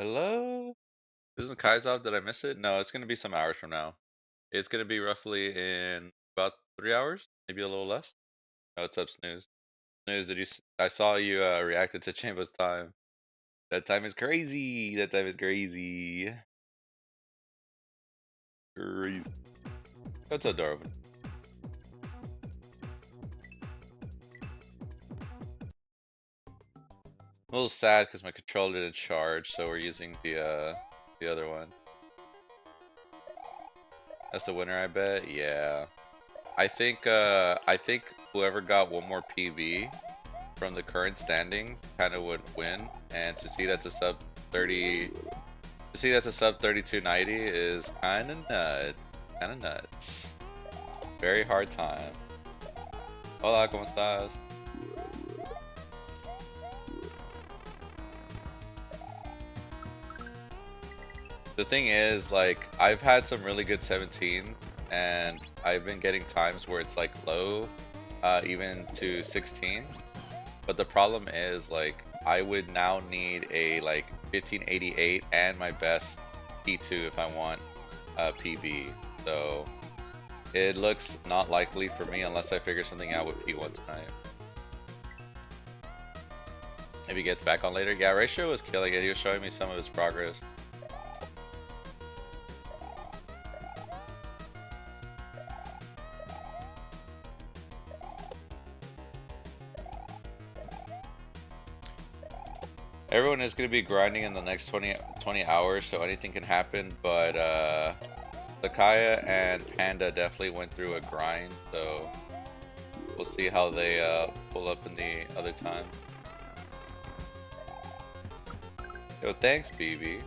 Hello? Isn't Kaizov? Did I miss it? No, it's gonna be some hours from now. It's gonna be roughly in about 3 hours, maybe a little less. Oh, what's up, Snooze? Snooze, I saw you reacted to Chambo's time. That time is crazy. That time is crazy. Crazy. What's up, Darwin? I'm a little sad because my controller didn't charge, so we're using the other one. That's the winner, I bet. Yeah. I think whoever got one more PV from the current standings kind of would win, and to see that's a sub 30, to see that's a sub 3290 is kind of nuts, kind of nuts. Very hard time. Hola, ¿cómo estás? The thing is, like, I've had some really good 17s, and I've been getting times where it's like low, even to 16. But the problem is, like, I would now need a like 1588 and my best P2 if I want PB. So it looks not likely for me unless I figure something out with P1 tonight. If he gets back on later, yeah, Ratio was killing it. He was showing me some of his progress. Everyone is going to be grinding in the next 20 hours, so anything can happen, but Sakaya and Panda definitely went through a grind, so we'll see how they pull up in the other time. Yo, thanks, BB.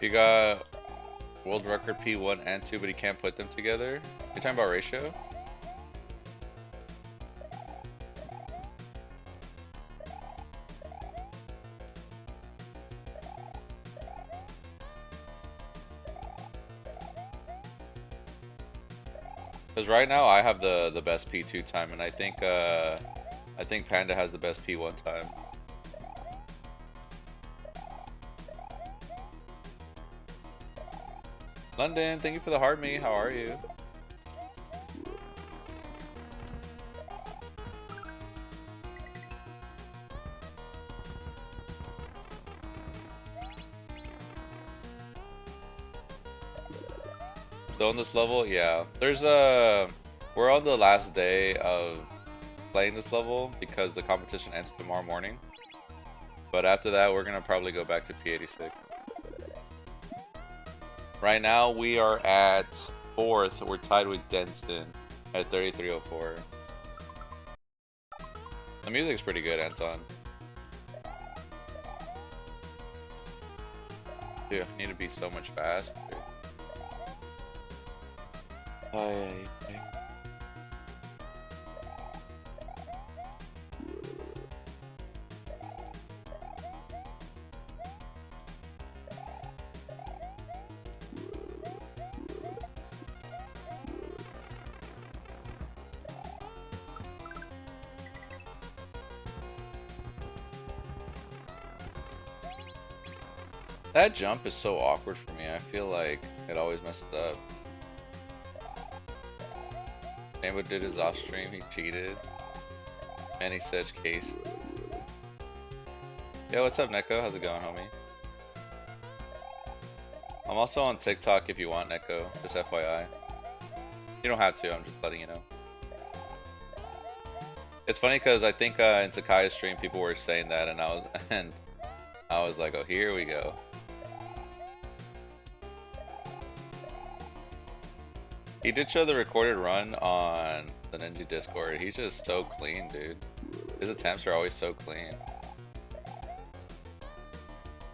You got world record P1 and 2, but he can't put them together. You're talking about Ratio? Because right now I have the best P2 time, and I think Panda has the best P1 time. London, thank you for the hard me. How are you? So on this level, yeah, we're on the last day of playing this level because the competition ends tomorrow morning. But after that, we're gonna probably go back to P86. Right now, we are at 4th. We're tied with Denson at 3304. The music's pretty good, Anton. Dude, I need to be so much faster. That jump is so awkward for me. I feel like it always messes up. Namo did his off stream, he cheated. Many such cases. Yo, what's up, Neko? How's it going, homie? I'm also on TikTok if you want, Neko. Just FYI. You don't have to, I'm just letting you know. It's funny because I think in Sakaya's stream people were saying that, and I was like, oh, here we go. He did show the recorded run on the Ninja Discord. He's just so clean, dude. His attempts are always so clean.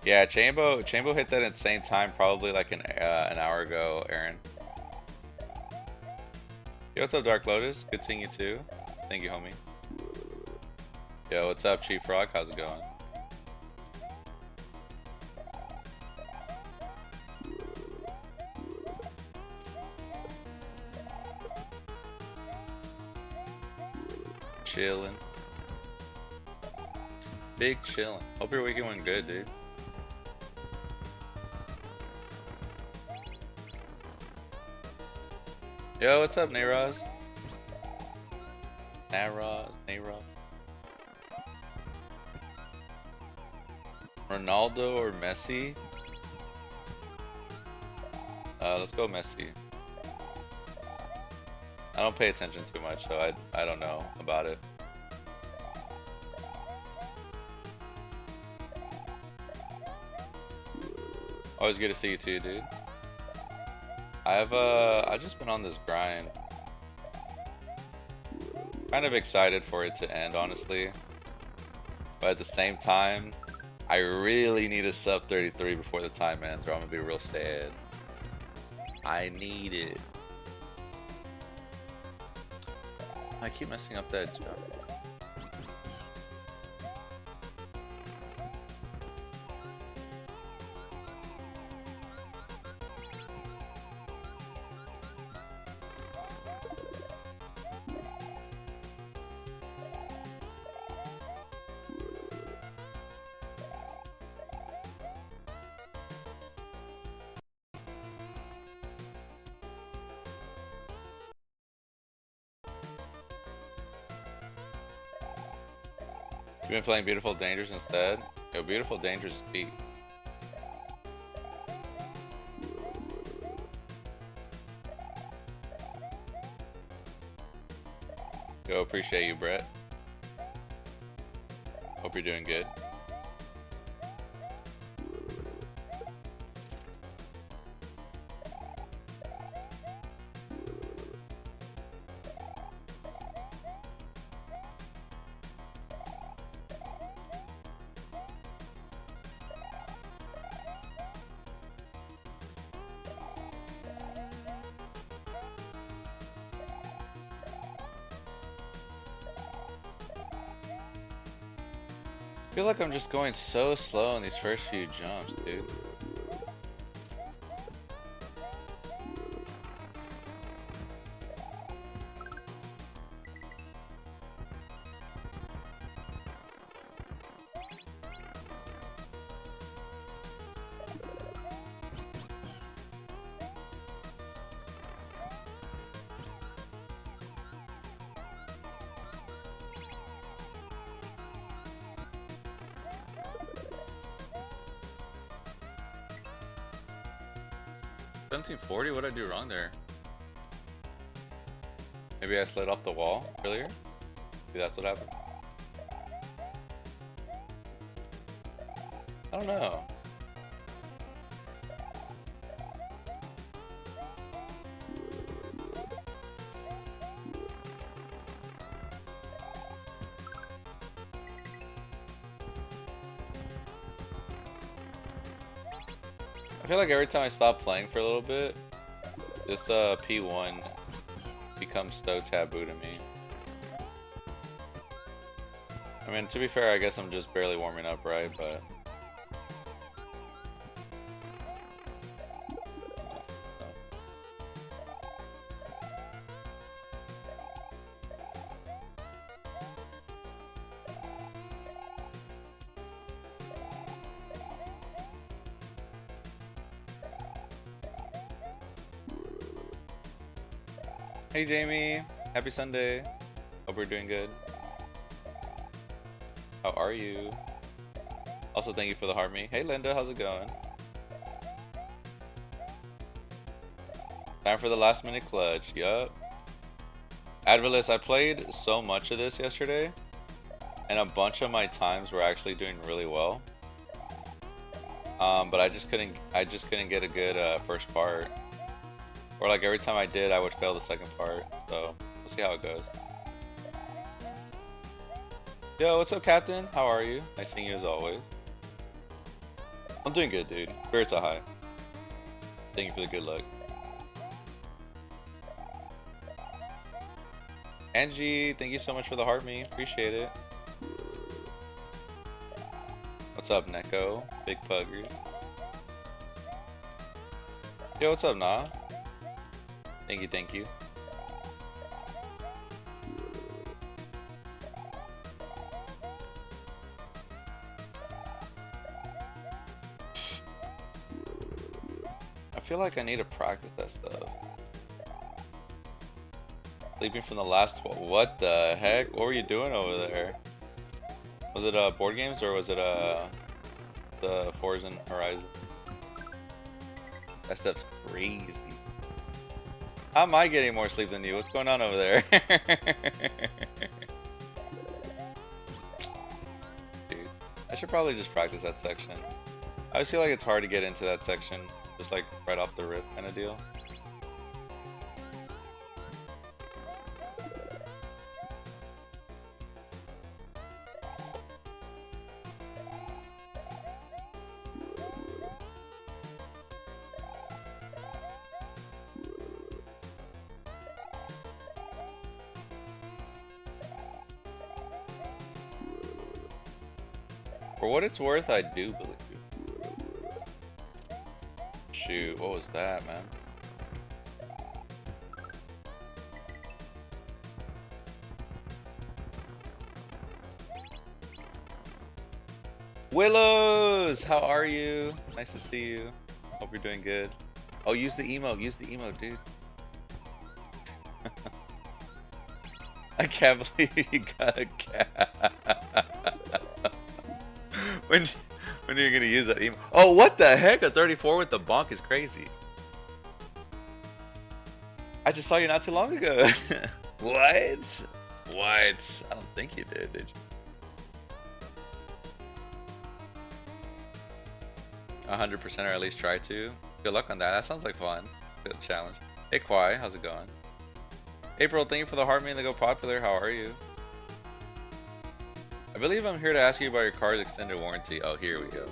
Yeah, Chambo hit that insane time probably like an hour ago, Aaron. Yo, what's up, Dark Lotus? Good seeing you too. Thank you, homie. Yo, what's up, Chief Frog? How's it going? Chillin'. Big chillin'. Hope your weekend went good, dude. Yo, what's up, Nayroz? Nayroz. Ronaldo or Messi? Let's go Messi. I don't pay attention too much, so I don't know about it. Always good to see you too, dude. I've just been on this grind. Kind of excited for it to end, honestly. But at the same time, I really need a sub 33 before the time ends, or I'm gonna be real sad. I need it. I keep messing up that jump. You've been playing Beautiful Dangers instead? Yo, Beautiful Dangers is beat. Yo, appreciate you, Brett. Hope you're doing good. I feel like I'm just going so slow in these first few jumps, dude. $1740? What did I do wrong there? Maybe I slid off the wall earlier? Maybe that's what happened. I don't know. I feel like every time I stop playing for a little bit, this P1 becomes so taboo to me. I mean, to be fair, I guess I'm just barely warming up, right? But hey Jamie, happy Sunday. Hope we're doing good. How are you? Also, thank you for the heart me. Hey Linda, how's it going? Time for the last minute clutch. Yup. Adverless, I played so much of this yesterday, and a bunch of my times were actually doing really well. But I just couldn't get a good first part. Or like every time I did, I would fail the second part. So we'll see how it goes. Yo, what's up, Captain? How are you? Nice seeing you as always. I'm doing good, dude. Spirits are high. Thank you for the good luck. Angie, thank you so much for the heart me. Appreciate it. What's up, Neko? Big Pugger. Yo, what's up, Nah? Thank you, thank you. I feel like I need to practice that stuff. Sleeping from the last 12. What the heck? What were you doing over there? Was it board games or was it the Forza Horizon? That stuff's crazy. How am I getting more sleep than you? What's going on over there? Dude, I should probably just practice that section. I just feel like it's hard to get into that section, just like right off the rip kind of deal. For what it's worth, I do believe you. Shoot, what was that, man? Willows, how are you? Nice to see you. Hope you're doing good. Oh, use the emote, dude. I can't believe you got a cat. When are you gonna use that emote? Oh, what the heck? A 34 with the bonk is crazy. I just saw you not too long ago. What? What? I don't think you did you? 100% or at least try to. Good luck on that. That sounds like fun. Good challenge. Hey Kwai, how's it going? April, thank you for the heart me and the go popular. How are you? I believe I'm here to ask you about your car's extended warranty. Oh, here we go.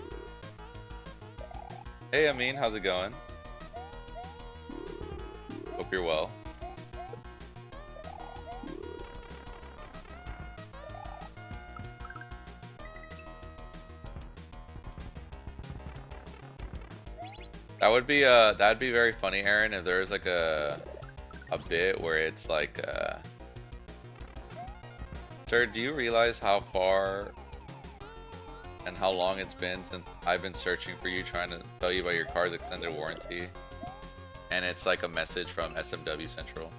Hey Amin, how's it going? Hope you're well. That'd be very funny, Aaron, if there's like a bit where it's like sir, do you realize how far and how long it's been since I've been searching for you, trying to tell you about your car's extended warranty? And it's like a message from SMW Central.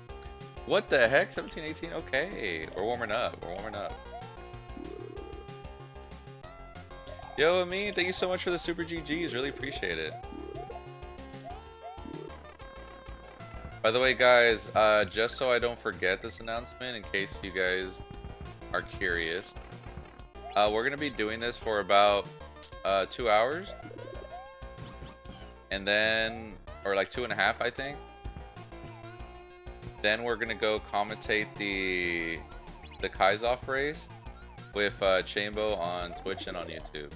What the heck? 1718? Okay, we're warming up. We're warming up. Yo, Amin, thank you so much for the super GGs. Really appreciate it. By the way, guys, just so I don't forget this announcement, in case you guys are curious, we're gonna be doing this for about 2 hours, and then, or like 2.5, I think. Then we're gonna go commentate the Kaizoff race with Chambo on Twitch and on YouTube.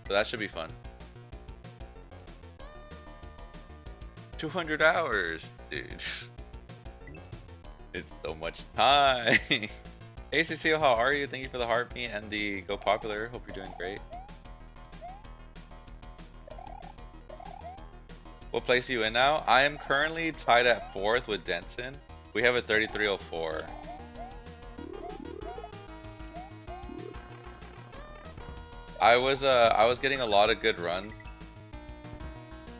So that should be fun. 200 hours, dude. It's so much time. Hey Cecile, how are you? Thank you for the heartbeat and the go popular. Hope you're doing great. What place are you in now? I am currently tied at 4th with Denson. We have a 3304. I was getting a lot of good runs.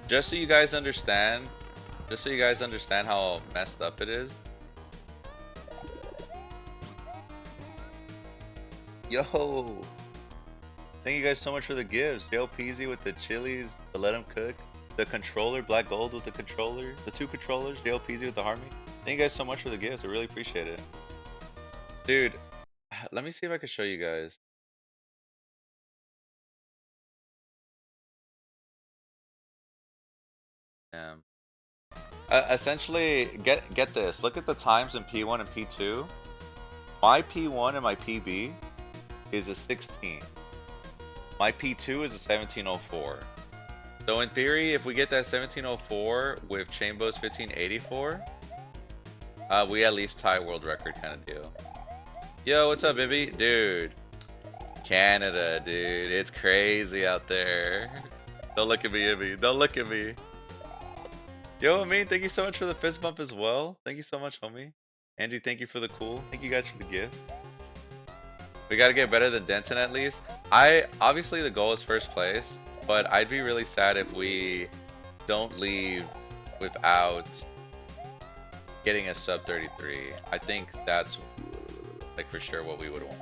Just so you guys understand how messed up it is. Yo! Thank you guys so much for the gifts. JLPZ with the chilies, the let 'em cook, the controller, Black Gold with the controller, the 2 controllers, JLPZ with the Harmony. Thank you guys so much for the gifts. I really appreciate it. Dude, let me see if I can show you guys. Essentially, get this. Look at the times in P1 and P2. My P1 and my PB is a 16. My P2 is a 1704. So in theory, if we get that 1704 with Chambo's 1584, We at least tie world record kind of deal. Yo, what's up, Bibby? Dude, Canada, dude. It's crazy out there. Don't look at me, Ibby. Don't look at me. Yo, Amin, thank you so much for the fist bump as well. Thank you so much, homie. Andy, thank you for the cool. Thank you guys for the gift. We gotta get better than Denton at least. Obviously the goal is first place, but I'd be really sad if we don't leave without getting a sub 33. I think that's like for sure what we would want.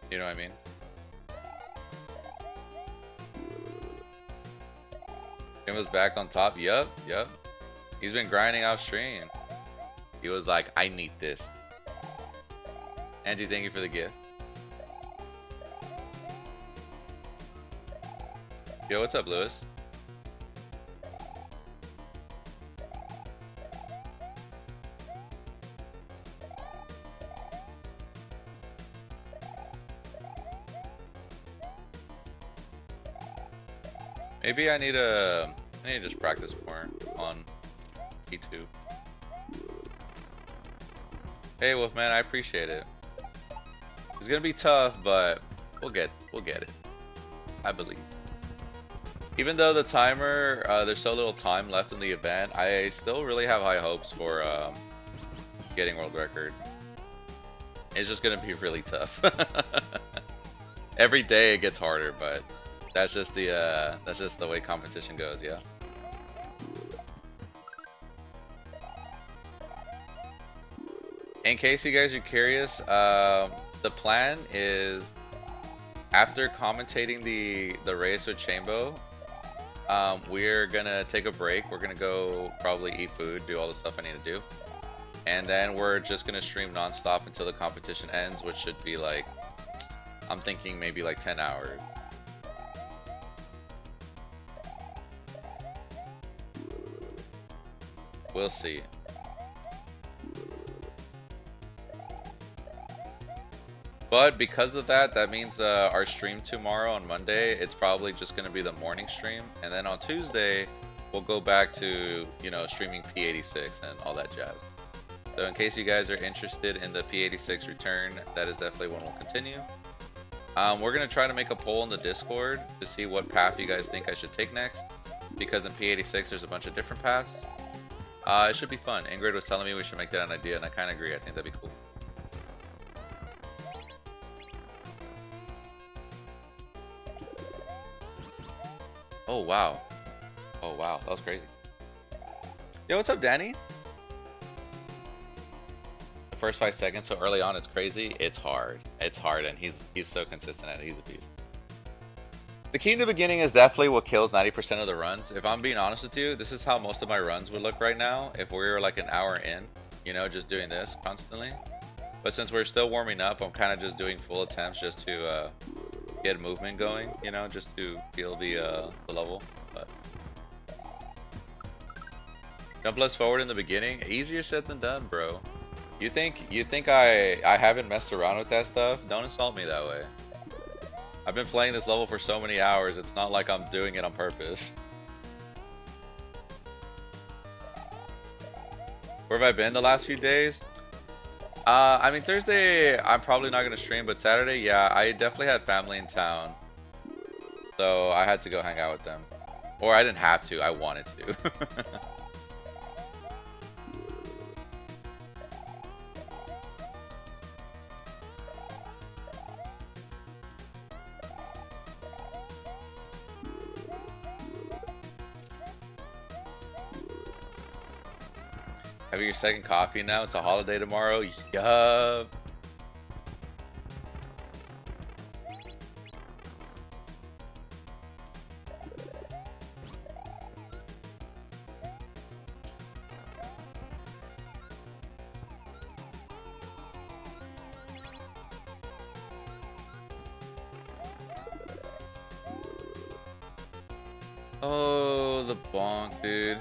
You know what I mean? Tim was back on top. Yup. He's been grinding off stream. He was like, I need this. Angie, thank you for the gift. Yo, what's up, Lewis? Maybe I need to just practice more on E2. Hey Wolfman, I appreciate it. It's gonna be tough, but we'll get it. I believe. Even though the timer, there's so little time left in the event, I still really have high hopes for getting world record. It's just gonna be really tough. Every day it gets harder, but that's just the way competition goes, yeah. In case you guys are curious, the plan is after commentating the race with Chambo, we're gonna take a break. We're gonna go probably eat food, do all the stuff I need to do, and then we're just gonna stream non-stop until the competition ends, which should be like, I'm thinking maybe like 10 hours. We'll see. But because of that, that means our stream tomorrow on Monday, it's probably just going to be the morning stream. And then on Tuesday, we'll go back to, you know, streaming P86 and all that jazz. So in case you guys are interested in the P86 return, that is definitely when we'll continue. We're going to try to make a poll in the Discord to see what path you guys think I should take next. Because in P86, there's a bunch of different paths. It should be fun. Ingrid was telling me we should make that an idea, and I kind of agree. I think that'd be cool. Oh, wow. Oh, wow. That was crazy. Yo, what's up, Danny? The first 5 seconds so early on, it's crazy. It's hard. It's hard, and he's so consistent at it. He's a beast. The key in the beginning is definitely what kills 90% of the runs. If I'm being honest with you, this is how most of my runs would look right now if we were like an hour in, you know, just doing this constantly. But since we're still warming up, I'm kind of just doing full attempts just to get movement going, you know, just to feel the level. But jump less forward in the beginning, easier said than done, bro. You think I haven't messed around with that stuff? Don't insult me that way. I've been playing this level for so many hours, it's not like I'm doing it on purpose. Where have I been the last few days? I mean, Thursday, I'm probably not going to stream, but Saturday, yeah, I definitely had family in town. So I had to go hang out with them. Or I didn't have to, I wanted to. Having your second coffee now? It's a holiday tomorrow? Yup. Oh, the bonk, dude.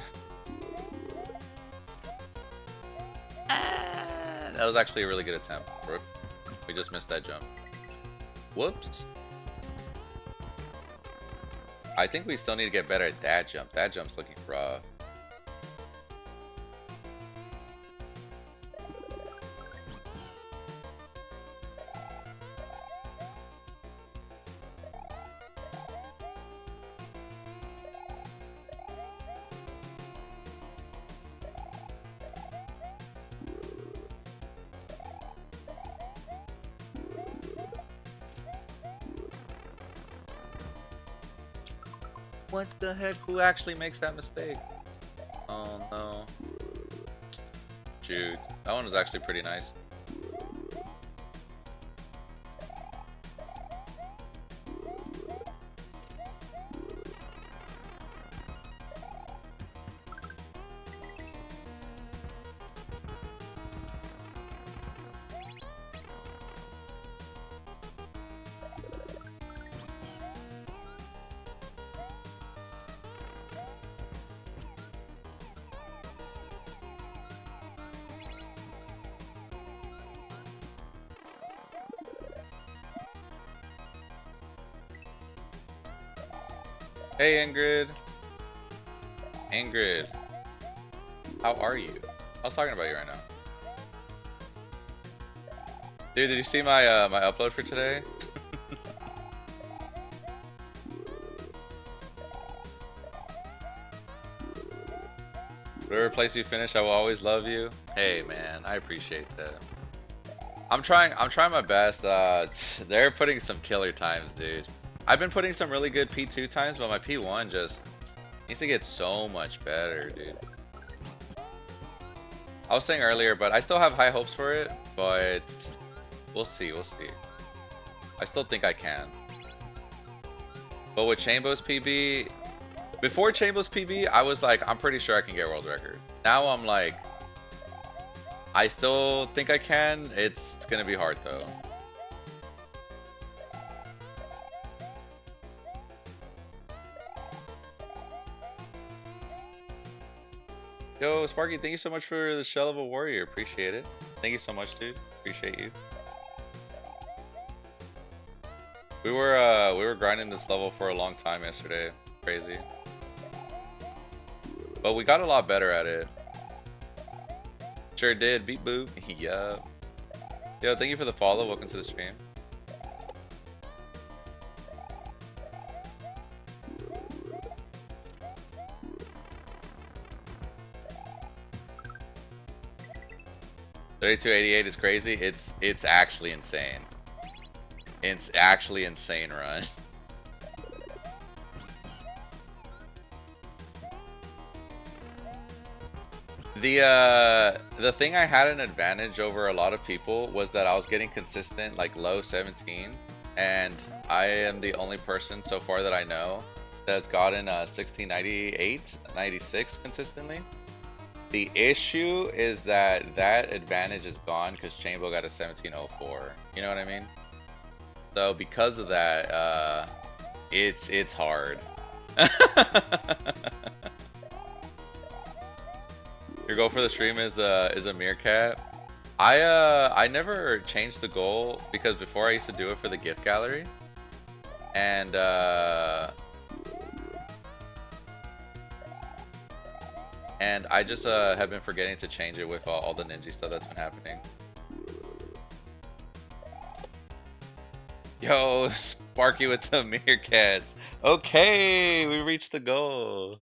That was actually a really good attempt. We just missed that jump. Whoops. I think we still need to get better at that jump. That jump's looking rough. What the heck? Who actually makes that mistake? Oh no. Shoot. That one was actually pretty nice. Hey Ingrid. Ingrid. How are you? I was talking about you right now. Dude, did you see my my upload for today? Whatever place you finish, I will always love you. Hey man, I appreciate that. I'm trying my best. They're putting some killer times, dude. I've been putting some really good P2 times, but my P1 just needs to get so much better, dude. I was saying earlier, but I still have high hopes for it, but we'll see, we'll see. I still think I can. But with Chambo's PB, before Chambo's PB, I was like, I'm pretty sure I can get world record. Now I'm like, I still think I can. It's gonna be hard though. Yo, Sparky, thank you so much for the Shell of a Warrior. Appreciate it. Thank you so much, dude. Appreciate you. We were grinding this level for a long time yesterday. Crazy. But we got a lot better at it. Sure did. Beat boop. Yeah. Yo, thank you for the follow. Welcome to the stream. $32.88 is crazy. It's actually insane. It's actually insane, run. The thing I had an advantage over a lot of people was that I was getting consistent like low 17, and I am the only person so far that I know that's gotten 1698, 96 consistently. The issue is that that advantage is gone because Chambo got a 1704. You know what I mean? So because of that, it's hard. Your goal for the stream is a meerkat. I never changed the goal because before I used to do it for the gift gallery, and I just have been forgetting to change it with all the Ninji stuff that's been happening. Yo, Sparky with the meerkats. Okay, we reached the goal.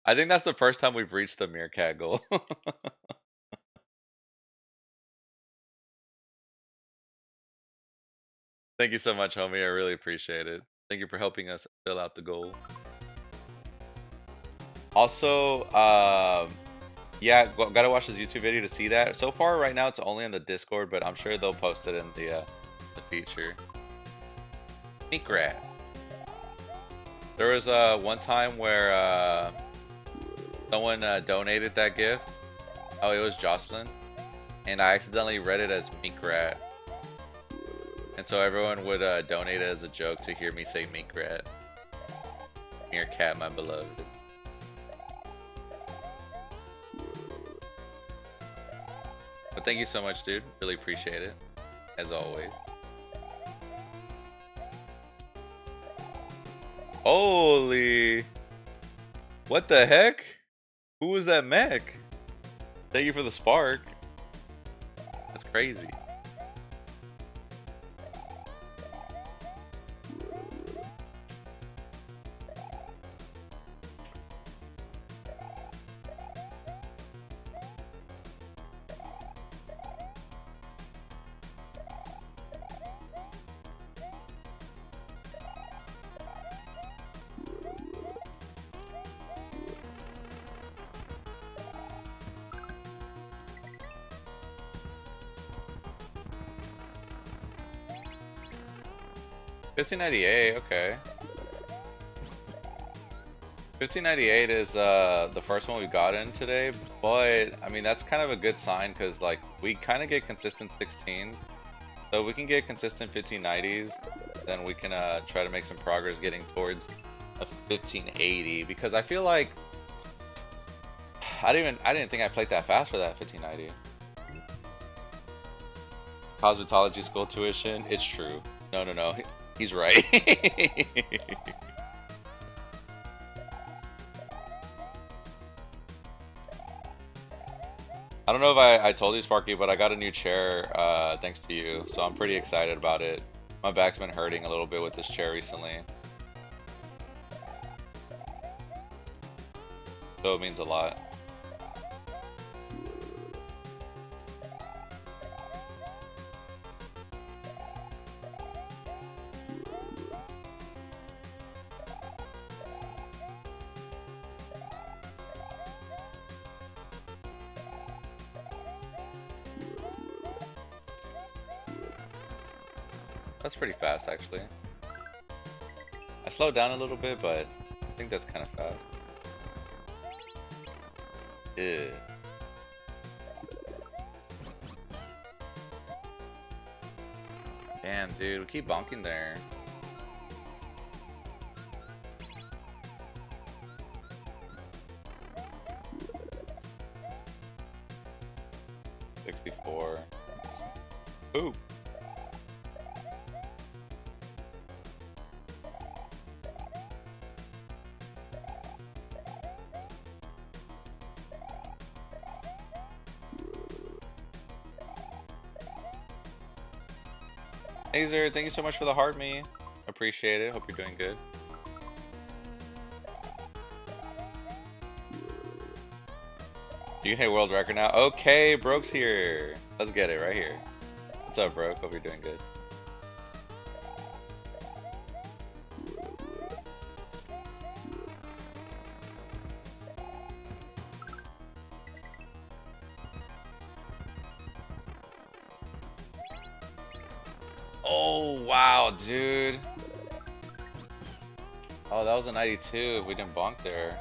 I think that's the first time we've reached the meerkat goal. Thank you so much, homie. I really appreciate it. Thank you for helping us fill out the goal. Also, yeah, gotta watch this YouTube video to see that. So far, right now, it's only on the Discord, but I'm sure they'll post it in the feature. Meekrat. There was one time where someone donated that gift. Oh, it was Jocelyn, and I accidentally read it as Meekrat, and so everyone would donate it as a joke to hear me say Meekrat. Meerkat, my beloved. But thank you so much, dude. Really appreciate it, as always. Holy! What the heck? Who was that mech? Thank you for the spark. That's crazy. 1598, okay. 1598 is the first one we got in today, but I mean that's kind of a good sign because like we kind of get consistent 16s, so we can get consistent 1590s, then we can try to make some progress getting towards a 1580 because I feel like I didn't think I played that fast for that 1590. Cosmetology school tuition, it's true. No, he's right. I don't know if I told you, Sparky, but I got a new chair thanks to you, so I'm pretty excited about it. My back's been hurting a little bit with this chair recently, so it means a lot. That's pretty fast, actually. I slowed down a little bit, but I think that's kind of fast. Ew. Damn, dude, we keep bonking there. $64. Ooh. Hazer, thank you so much for the heart me. Appreciate it. Hope you're doing good. You can hit world record now. Okay, Broke's here. Let's get it right here. What's up, Broke? Hope you're doing good. Oh, wow, dude. Oh, that was a 92. We didn't bonk there.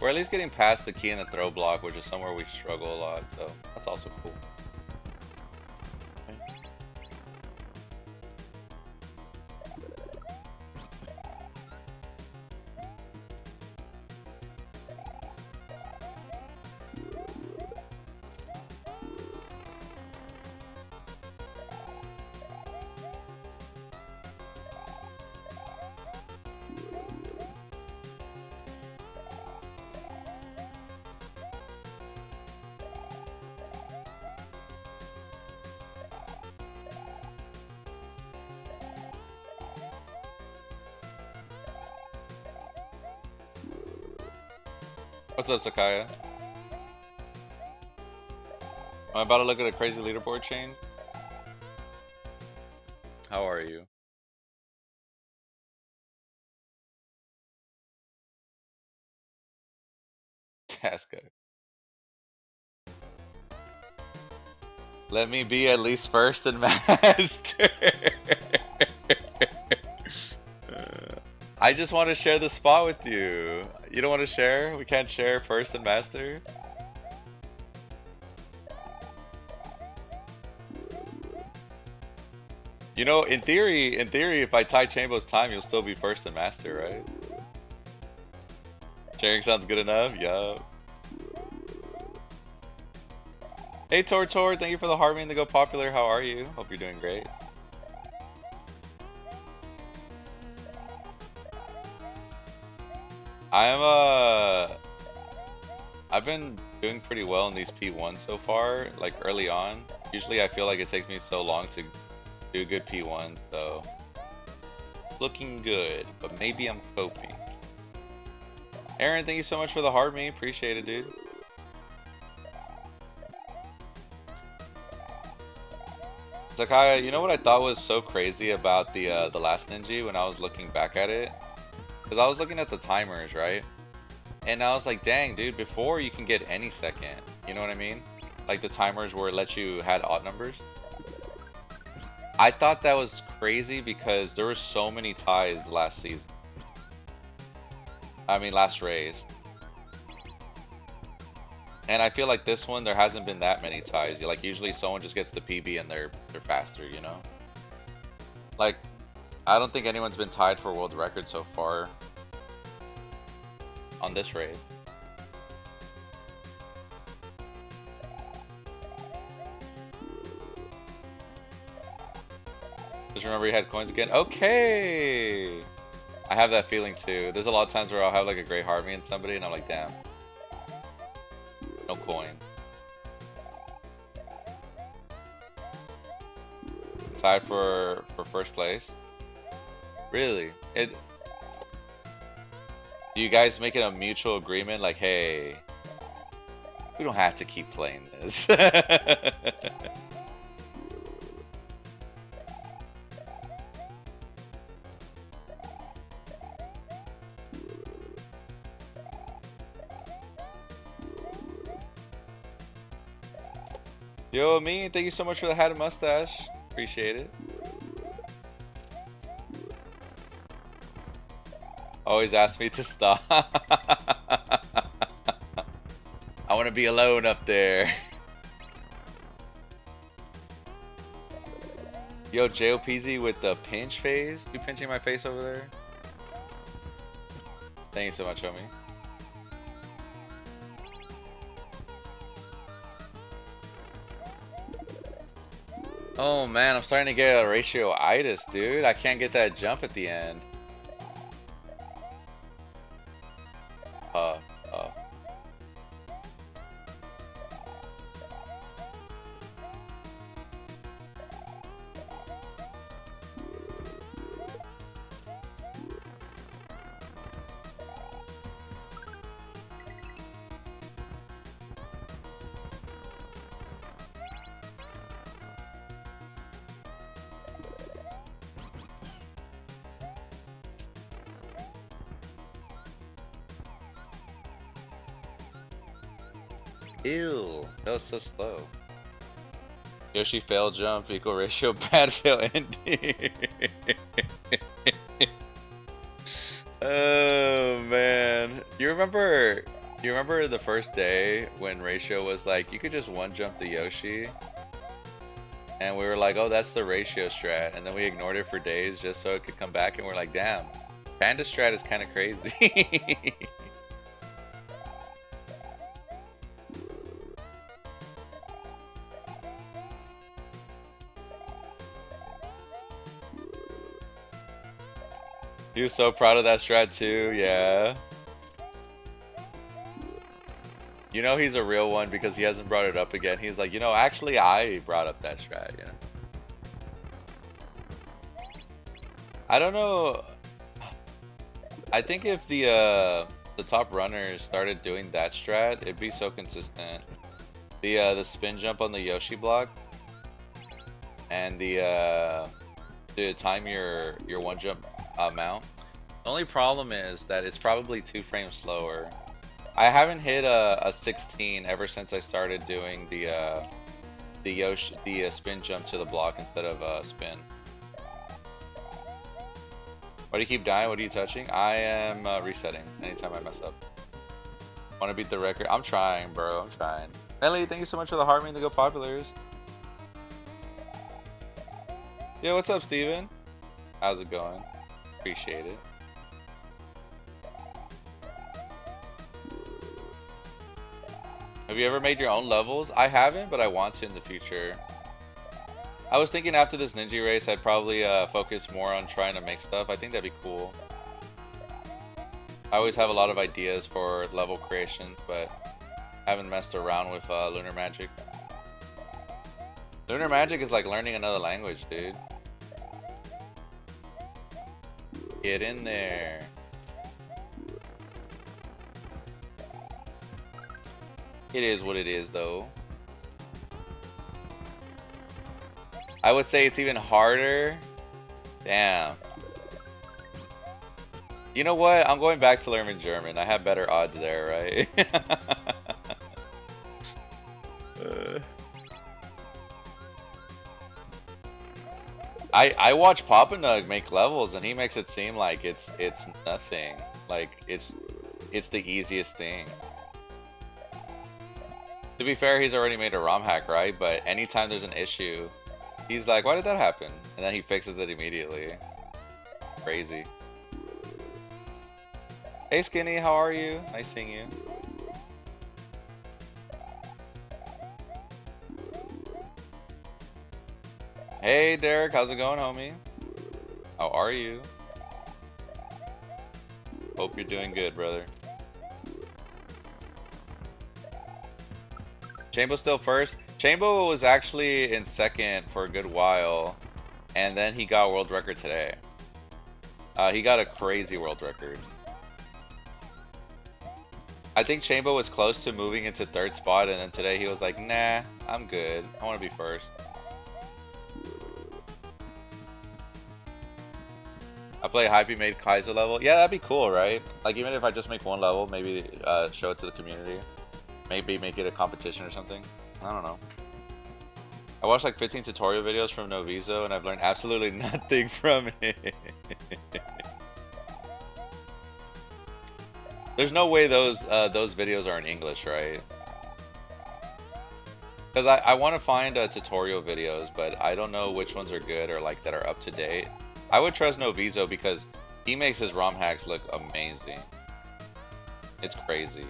We're at least getting past the key and the throw block, which is somewhere we struggle a lot, so that's also cool. What's up, Sakaya? I'm about to look at a crazy leaderboard change. How are you? Tasca. Let me be at least first in master. I just want to share the spot with you. You don't want to share? We can't share first and master? You know, in theory, if I tie Chambo's time, you'll still be first and master, right? Sharing sounds good enough? Yup. Hey Tor, thank you for the heart mean to go popular. How are you? Hope you're doing great. I've been doing pretty well in these P1s so far, like early on. Usually I feel like it takes me so long to do good P1s, so looking good, but maybe I'm coping. Aaron, thank you so much for the heart me. Appreciate it, dude. Zakaya, you know what I thought was so crazy about the last Ninja when I was looking back at it? Because I was looking at the timers, right? And I was like, dang, dude, before you can get any second. You know what I mean? Like the timers where it lets you had odd numbers. I thought that was crazy because there were so many ties last season. I mean, last race. And I feel like this one, there hasn't been that many ties. Like, usually someone just gets the PB and they're faster, you know? Like, I don't think anyone's been tied for world record so far on this race. Just remember you had coins again? Okay! I have that feeling too. There's a lot of times where I'll have like a great Harvey and somebody and I'm like, damn. No coin. Tied for first place. Really? Do you guys make it a mutual agreement like, hey, we don't have to keep playing this? Yo, me, thank you so much for the hat and mustache. Appreciate it. Always ask me to stop. I want to be alone up there. Yo, JOPZ with the pinch phase. You pinching my face over there? Thank you so much, homie. Oh man, I'm starting to get a ratio-itis, dude. I can't get that jump at the end. Ew, that was so slow. Yoshi fail jump equal ratio bad fail ending. Oh man, you remember the first day when ratio was like you could just one jump the Yoshi, and we were like, oh, that's the ratio strat, and then we ignored it for days just so it could come back, and we're like, damn, panda strat is kind of crazy. He was so proud of that strat too, yeah. You know he's a real one because he hasn't brought it up again. He's like, you know, actually I brought up that strat, you know. I don't know. I think if the top runners started doing that strat, it'd be so consistent. The spin jump on the Yoshi block and to time your one jump mount. The only problem is that it's probably 2 frames slower. I haven't hit a 16 ever since I started doing the spin jump to the block instead of spin. Why do you keep dying? What are you touching? I am resetting anytime I mess up. Want to beat the record? I'm trying, bro. I'm trying. Melly, thank you so much for the heart and the Go Populars. Yo, what's up, Steven? How's it going? Appreciate it. Have you ever made your own levels? I haven't, but I want to in the future. I was thinking after this Ninja race, I'd probably focus more on trying to make stuff. I think that'd be cool. I always have a lot of ideas for level creation, but haven't messed around with Lunar Magic. Lunar Magic is like learning another language, dude. Get in there. It is what it is, though. I would say it's even harder. Damn. You know what? I'm going back to learning German. I have better odds there, right? I watch Papanug make levels and he makes it seem like it's nothing. Like it's the easiest thing. To be fair, he's already made a ROM hack, right? But anytime there's an issue, he's like, why did that happen? And then he fixes it immediately. Crazy. Hey Skinny, how are you? Nice seeing you. Hey Derek, how's it going, homie? How are you? Hope you're doing good, brother. Chambo's still first. Chambo was actually in second for a good while, and then he got world record today. He got a crazy world record. I think Chambo was close to moving into third spot, and then today he was like, nah, I'm good. I want to be first. I play Hype made Kaiser level. Yeah, that'd be cool, right? Like, even if I just make one level, maybe show it to the community. Maybe make it a competition or something. I don't know. I watched like 15 tutorial videos from Novizo, and I've learned absolutely nothing from it. There's no way those videos are in English, right? Because I want to find tutorial videos, but I don't know which ones are good or like that are up to date. I would trust Novizo because he makes his ROM hacks look amazing. It's crazy.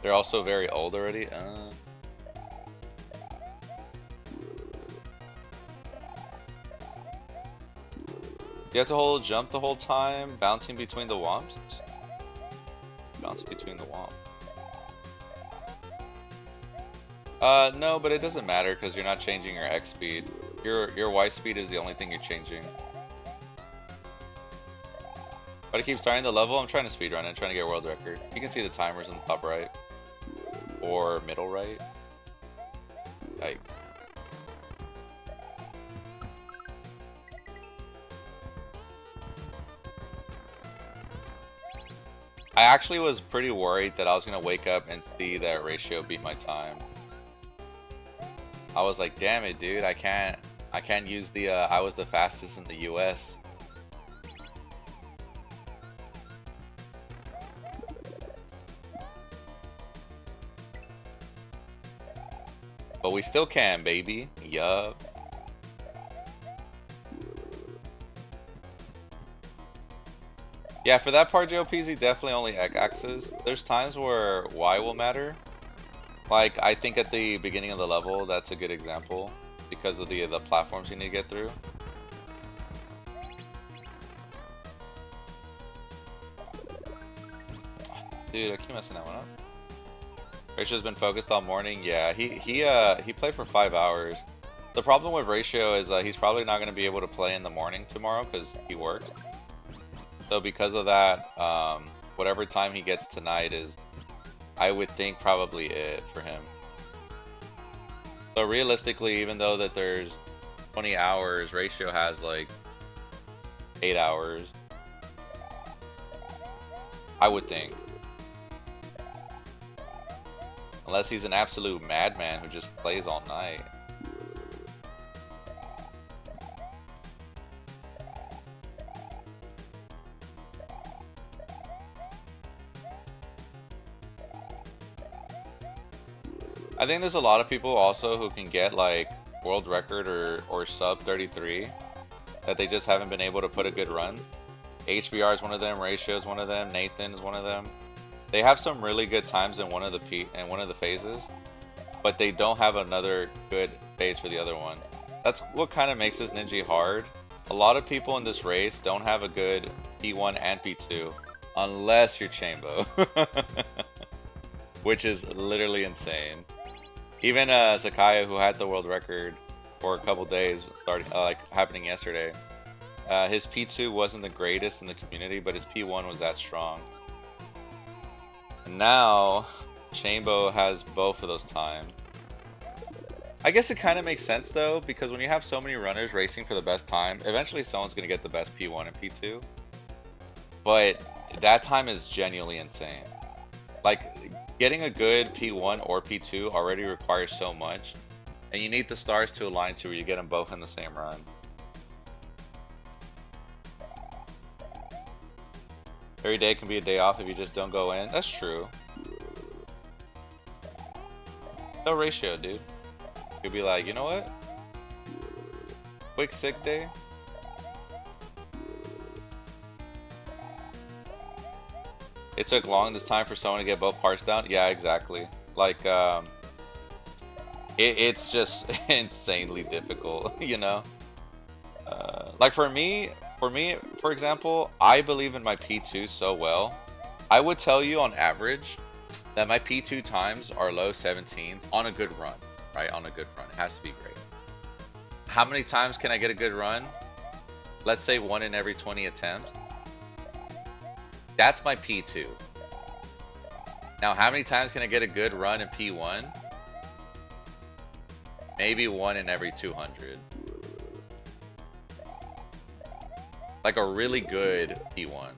They're also very old already. You have to hold jump the whole time, bouncing between the womps? Bounce between the womp. No, but it doesn't matter because you're not changing your X speed. Your Y speed is the only thing you're changing. But I keep starting the level. I'm trying to speedrun it, trying to get a world record. You can see the timers in the top right. Or middle right. Like. I actually was pretty worried that I was gonna wake up and see that Ratio beat my time. I was like, damn it, dude, I can't use the I was the fastest in the US. But we still can, baby. Yup. Yeah, for that part, JoePZ, definitely only X's. There's times where Y will matter. Like, I think at the beginning of the level, that's a good example. Because of the platforms you need to get through. Dude, I keep messing that one up. Ratio's been focused all morning. Yeah, he played for 5 hours. The problem with Ratio is he's probably not going to be able to play in the morning tomorrow because he worked. So because of that, whatever time he gets tonight is, I would think, probably it for him. So realistically, even though that there's 20 hours, Ratio has like 8 hours. I would think. Unless he's an absolute madman who just plays all night. I think there's a lot of people also who can get like world record or sub 33 that they just haven't been able to put a good run. HBR is one of them, Ratio is one of them, Nathan is one of them. They have some really good times in one of the phases, but they don't have another good phase for the other one. That's what kind of makes this Ninja hard. A lot of people in this race don't have a good P1 and P2 unless you're Chambo, which is literally insane. Even Sakaya, who had the world record for a couple days, starting like happening yesterday, his P2 wasn't the greatest in the community, but his P1 was that strong. And now, Chambo has both of those times. I guess it kind of makes sense though, because when you have so many runners racing for the best time, eventually someone's gonna get the best P1 and P2. But that time is genuinely insane. Like, getting a good P1 or P2 already requires so much, and you need the stars to align to where you get them both in the same run. Every day can be a day off if you just don't go in. That's true. No ratio, dude. You'll be like, you know what? Quick sick day. It took long this time for someone to get both parts down. Yeah, exactly. Like, it's just insanely difficult, you know? Like for me, for example, I believe in my P2 so well. I would tell you on average that my P2 times are low 17s on a good run, right? On a good run. It has to be great. How many times can I get a good run? Let's say 1 in every 20 attempts. That's my P2. Now, how many times can I get a good run in P1? Maybe 1 in every 200. Like a really good P1.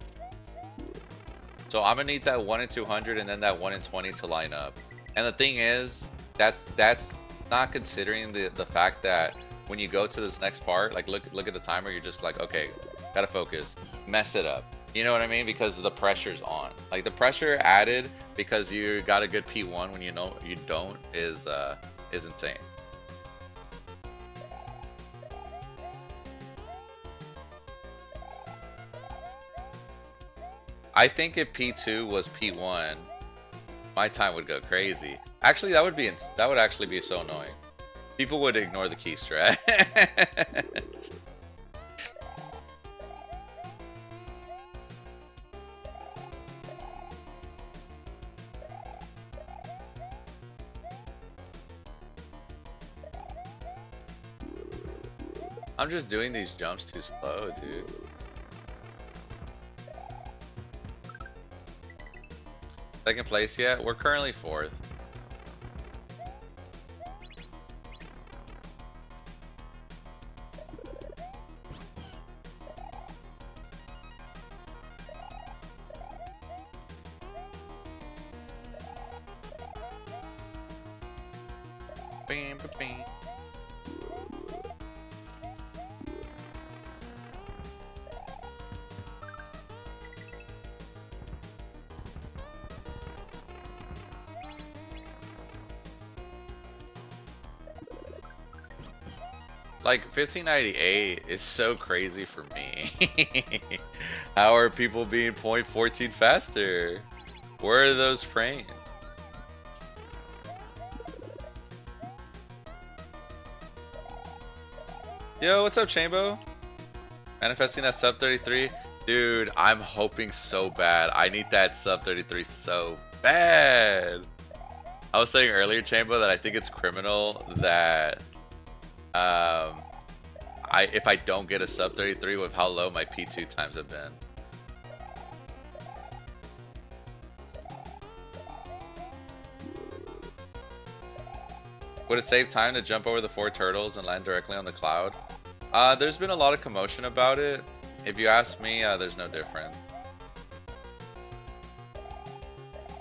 So I'm gonna need that 1 in 200 and then that 1 in 20 to line up. And the thing is, that's not considering the fact that when you go to this next part, like look at the timer, you're just like, okay, gotta focus, mess it up. You know what I mean? Because the pressure's on. Like the pressure added because you got a good P1 when you know you don't is insane. I think if P2 was P1, my time would go crazy. Actually, that would actually be so annoying. People would ignore the key strat. I'm just doing these jumps too slow, dude. Second place yet? We're currently 4th. Bam, bam, bam. Like 1598 is so crazy for me. How are people being 0.14 faster? Where are those frames? Yo, what's up, Chambo? Manifesting that sub 33. Dude, I'm hoping so bad. I need that sub 33 so bad. I was saying earlier, Chambo, that I think it's criminal that if I don't get a sub 33 with how low my P2 times have been. Would it save time to jump over the 4 turtles and land directly on the cloud? There's been a lot of commotion about it. If you ask me, there's no difference.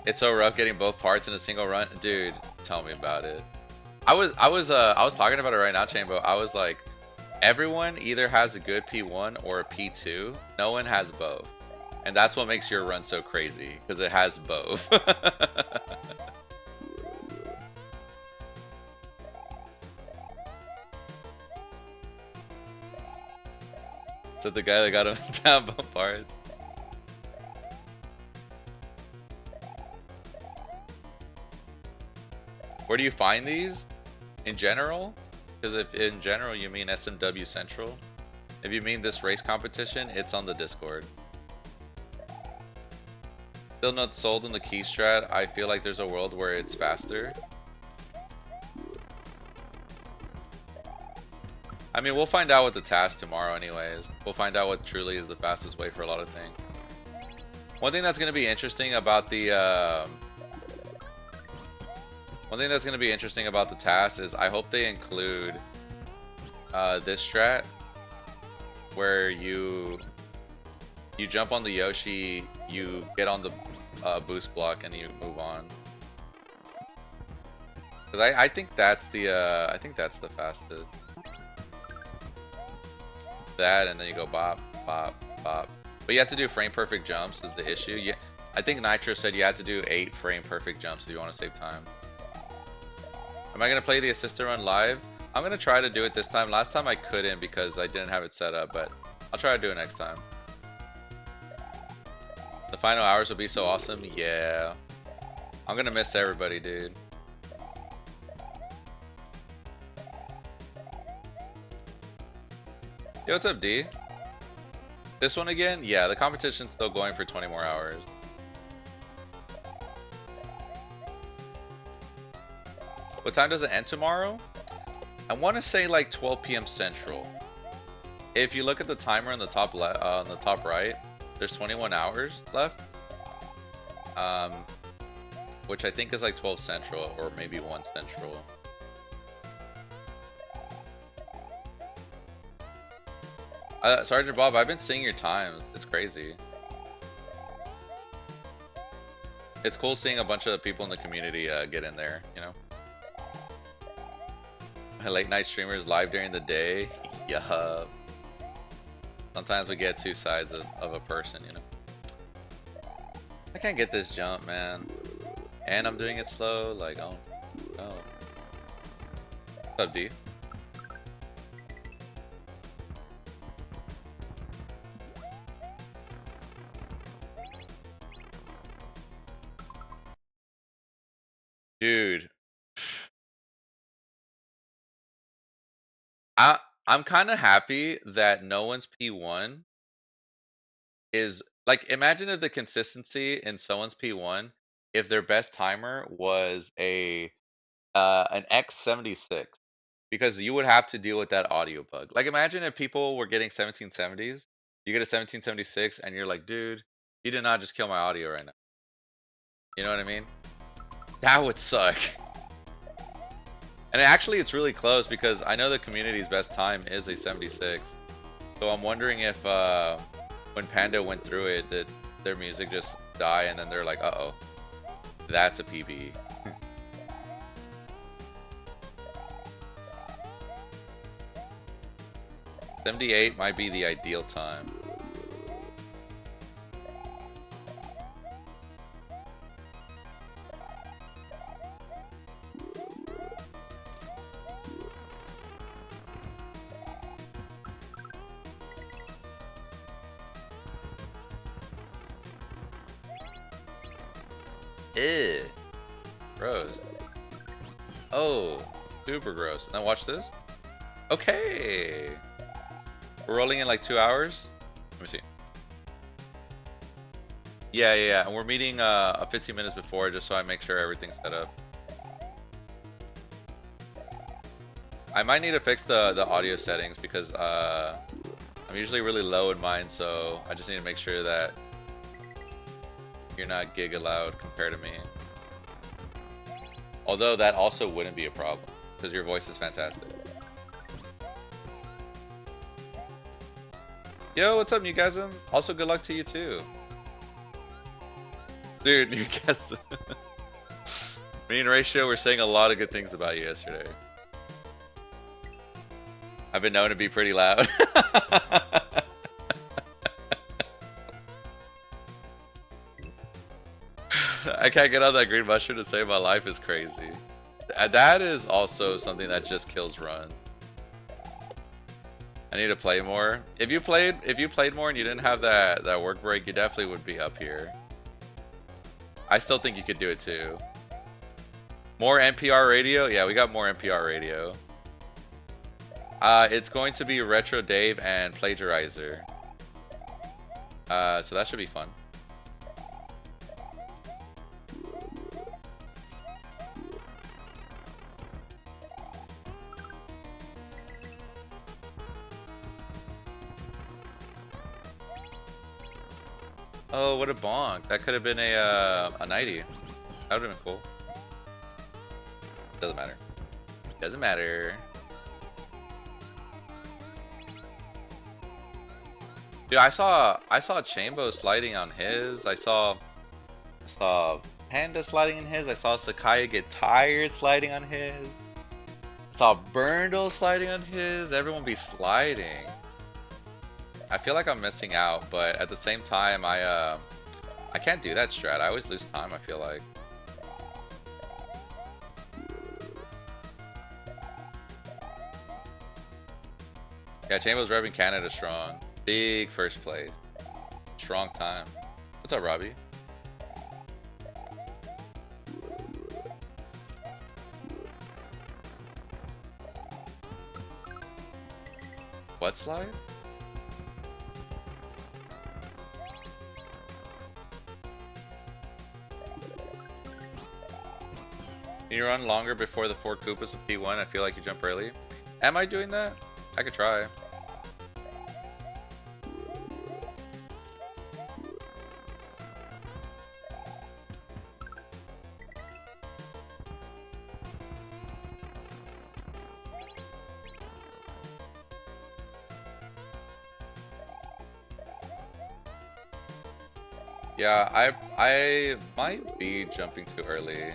It's so rough getting both parts in a single run. Dude, tell me about it. I was talking about it right now, Chambo. I was like, everyone either has a good P1 or a P2. No one has both. And that's what makes your run so crazy, because it has both. So the guy that got him down both parts. Where do you find these? In general? Because if in general you mean SMW Central, if you mean this race competition, it's on the Discord. Still not sold on the key strat. I feel like there's a world where it's faster. I mean, we'll find out with the task tomorrow anyways. We'll find out what truly is the fastest way for a lot of things. One thing that's going to be interesting about the One thing that's going to be interesting about the task is I hope they include this strat where you jump on the Yoshi, you get on the boost block, and you move on. Cause I think that's the fastest. That, and then you go bop, bop, bop. But you have to do frame perfect jumps is the issue. Yeah, I think Nitro said you had to do 8 frame perfect jumps if you want to save time. Am I gonna play the assistant run live? I'm gonna try to do it this time. Last time I couldn't because I didn't have it set up, but I'll try to do it next time. The final hours will be so awesome. Yeah. I'm gonna miss everybody, dude. Yo, what's up, D? This one again? Yeah, the competition's still going for 20 more hours. What time does it end tomorrow? I want to say like 12 p.m. Central. If you look at the timer on the top right, there's 21 hours left. Which I think is like 12 Central or maybe 1 Central. Sergeant Bob, I've been seeing your times. It's crazy. It's cool seeing a bunch of people in the community get in there, you know? Late night streamers live during the day. Yeah. Sometimes we get two sides of a person, you know? I can't get this jump, man. And I'm doing it slow. Like, oh. What's up, D? Dude, I'm kind of happy that no one's P1 is like, imagine if the consistency in someone's P1 if their best timer was an X76, because you would have to deal with that audio bug. Like, imagine if people were getting 1770s, you get a 1776 and you're like, dude, you did not just kill my audio right now. You know what I mean? That would suck. And actually, it's really close because I know the community's best time is a 76. So I'm wondering if when Panda went through it, that their music just die and then they're like, uh-oh, that's a PB. 78 might be the ideal time. Ew. Gross. Oh, super gross. Now watch this. Okay. We're rolling in like 2 hours. Let me see. Yeah. And we're meeting 15 minutes before just so I make sure everything's set up. I might need to fix the audio settings because I'm usually really low in mine, so I just need to make sure that you're not giga loud compared to me. Although that also wouldn't be a problem because your voice is fantastic. Yo, what's up, Newgasm? Also, good luck to you too. Dude, Newgasm. Me and Ratio were saying a lot of good things about you yesterday. I've been known to be pretty loud. I can't get on that green mushroom to save my life is crazy. That is also something that just kills run. I need to play more. If you played more and you didn't have that work break, you definitely would be up here. I still think you could do it too. More NPR radio? Yeah, we got more NPR radio. It's going to be Retro Dave and Plagiarizer. So that should be fun. Oh, what a bonk. That could have been a 90. That would have been cool. Doesn't matter. Doesn't matter. Dude, I saw Chambo sliding on his. I saw Panda sliding on his. I saw Sakaya get tired sliding on his. I saw Burndle sliding on his. Everyone be sliding. I feel like I'm missing out, but at the same time, I can't do that strat. I always lose time, I feel like. Yeah, Chambo's revving Canada strong. Big first place. Strong time. What's up, Robbie? What slide? Can you run longer before the 4 Koopas of P1? I feel like you jump early. Am I doing that? I could try. Yeah, I might be jumping too early.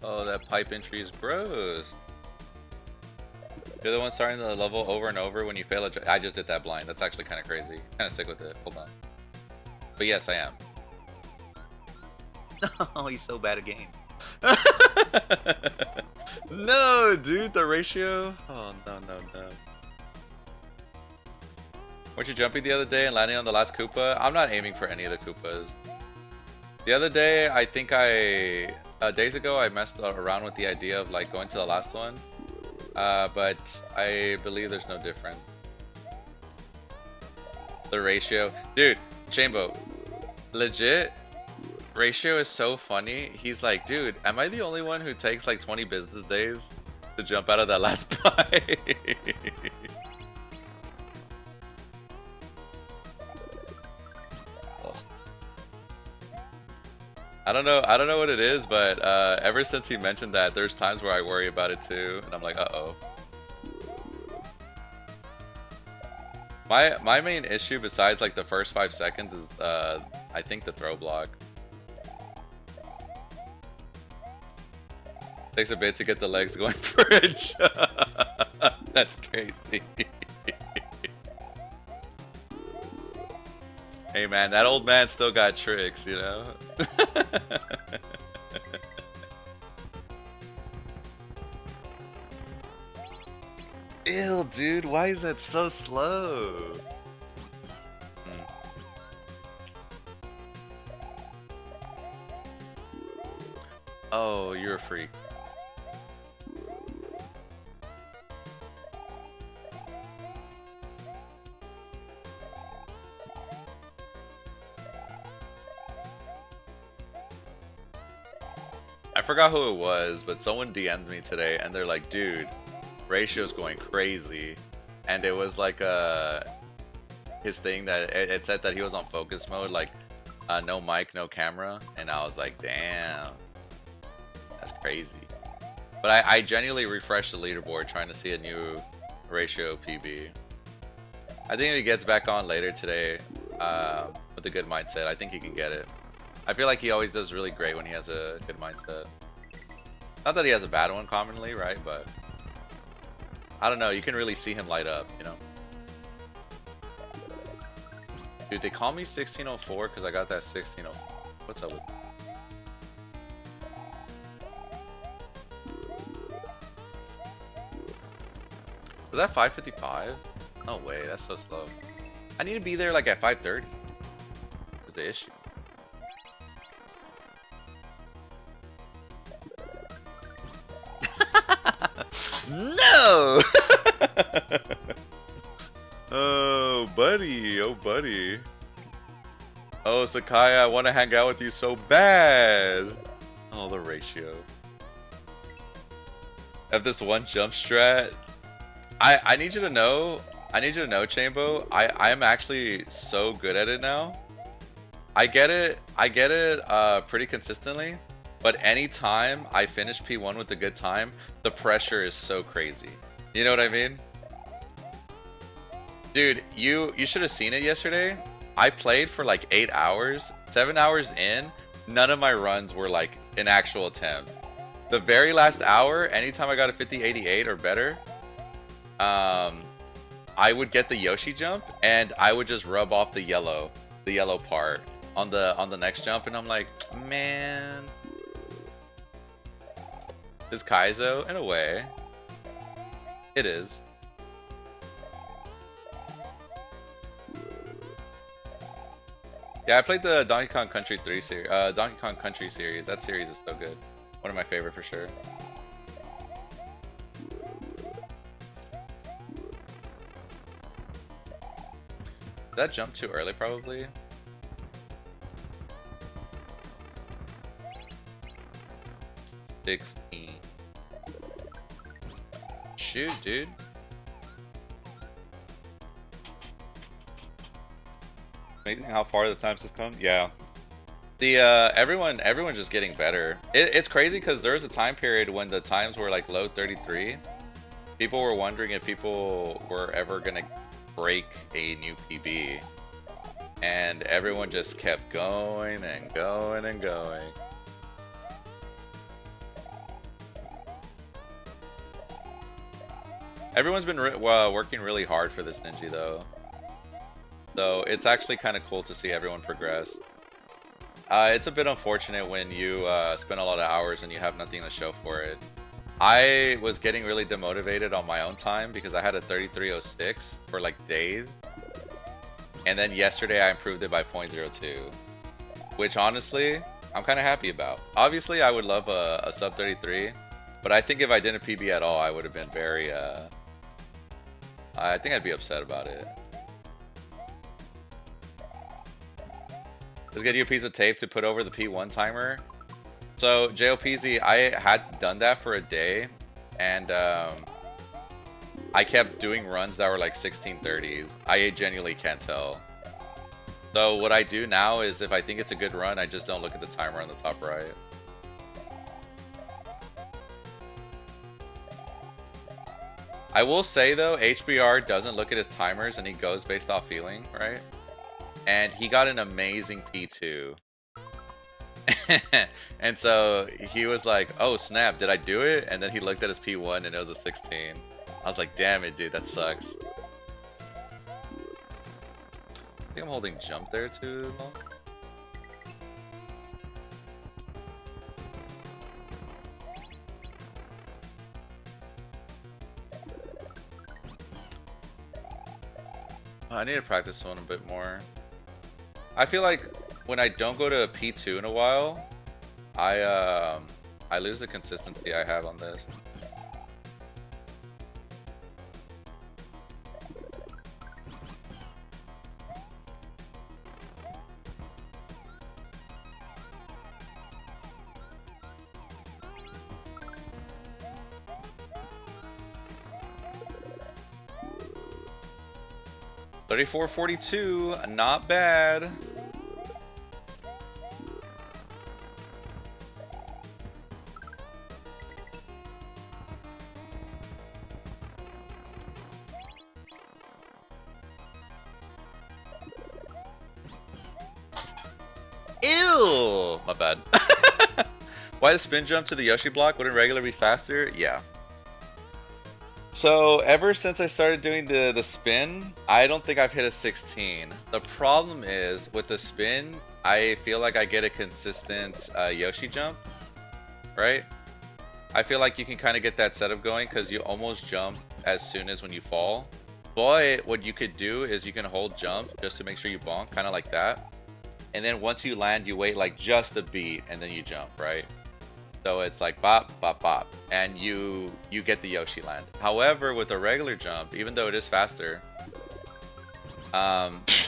Oh, that pipe entry is gross. You're the one starting the level over and over when you fail a I just did that blind. That's actually kind of crazy. Kind of sick with it. Hold on. But yes, I am. Oh, he's so bad at game. No, dude, the ratio. Oh, no. Weren't you jumping the other day and landing on the last Koopa? I'm not aiming for any of the Koopas. The other day, I think days ago, I messed around with the idea of like going to the last one. But I believe there's no difference. The ratio. Dude, Chambo, legit, ratio is so funny. He's like, dude, am I the only one who takes like 20 business days to jump out of that last pipe? I don't know what it is, but ever since he mentioned that, there's times where I worry about it too, and I'm like, uh-oh. My main issue, besides like the first 5 seconds, is I think the throw block. Takes a bit to get the legs going for a jump. That's crazy. Hey man, that old man still got tricks, you know? Ew, dude, why is that so slow? Oh, you're a freak. I forgot who it was, but someone DM'd me today and they're like, dude, ratio's going crazy. And it was like his thing that it said that he was on focus mode, like no mic, no camera. And I was like, damn, that's crazy. But I genuinely refreshed the leaderboard trying to see a new ratio PB. I think if he gets back on later today with a good mindset, I think he can get it. I feel like he always does really great when he has a good mindset. Not that he has a bad one commonly, right? But I don't know, you can really see him light up, you know? Dude, they call me 1604 because I got that 1604. What's up with that? Was that 5:55? No way, that's so slow. I need to be there like at 5:30. What's the issue? No! Oh, buddy. Oh, buddy. Oh, Sakaya, I want to hang out with you so bad. Oh, the ratio. I have this one jump strat. I need you to know, I need you to know, Chambo, I'm actually so good at it now. I get it pretty consistently, but anytime I finish P1 with a good time, the pressure is so crazy. You know what I mean? Dude, you should have seen it yesterday. I played for like 8 hours. 7 hours in, none of my runs were like an actual attempt. The very last hour, anytime I got a 50-88 or better, I would get the Yoshi jump and I would just rub off the yellow part on the next jump, and I'm like, man, is Kaizo in a way? It is. Yeah, I played the Donkey Kong Country 3 series, Donkey Kong Country series. That series is so good. One of my favorite for sure. Did that jump too early, probably? Shoot, dude. Amazing how far the times have come. Yeah. The everyone just getting better. It's crazy because there was a time period when the times were like low 33. People were wondering if people were ever gonna break a new PB, and everyone just kept going and going and going. Everyone's been working really hard for this Ninja though. So it's actually kind of cool to see everyone progress. It's a bit unfortunate when you spend a lot of hours and you have nothing to show for it. I was getting really demotivated on my own time because I had a 33.06 for like days. And then yesterday I improved it by 0.02. Which honestly, I'm kind of happy about. Obviously I would love a sub 33. But I think if I didn't PB at all, I would have been very... I think I'd be upset about it. Let's get you a piece of tape to put over the P1 timer. So JLPZ, I had done that for a day, and I kept doing runs that were like 1630s. I genuinely can't tell. So what I do now is if I think it's a good run, I just don't look at the timer on the top right. I will say though, HBR doesn't look at his timers and he goes based off feeling, right? And he got an amazing P2. And so he was like, oh snap, did I do it? And then he looked at his P1 and it was a 16. I was like, damn it, dude, that sucks. I think I'm holding jump there too long. I need to practice one a bit more. I feel like when I don't go to a P2 in a while, I lose the consistency I have on this. $34.42, not bad. Ew! My bad. Why the spin jump to the Yoshi block? Wouldn't regular be faster? Yeah. So ever since I started doing the spin, I don't think I've hit a 16. The problem is with the spin, I feel like I get a consistent Yoshi jump, right? I feel like you can kind of get that setup going because you almost jump as soon as when you fall. But what you could do is you can hold jump just to make sure you bonk, kind of like that. And then once you land, you wait like just a beat and then you jump, right? So it's like bop, bop, bop, and you get the Yoshi land. However, with a regular jump, even though it is faster,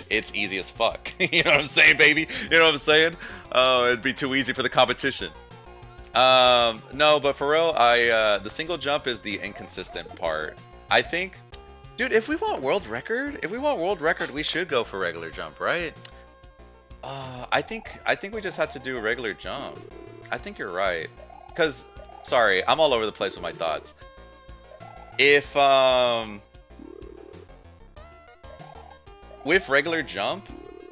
it's easy as fuck. You know what I'm saying, baby? You know what I'm saying? Oh, it'd be too easy for the competition. No, but for real, the single jump is the inconsistent part. I think, Dude, if we want world record, we should go for regular jump, right? I think we just have to do a regular jump. I think you're right. Cause, sorry, I'm all over the place with my thoughts. If with regular jump,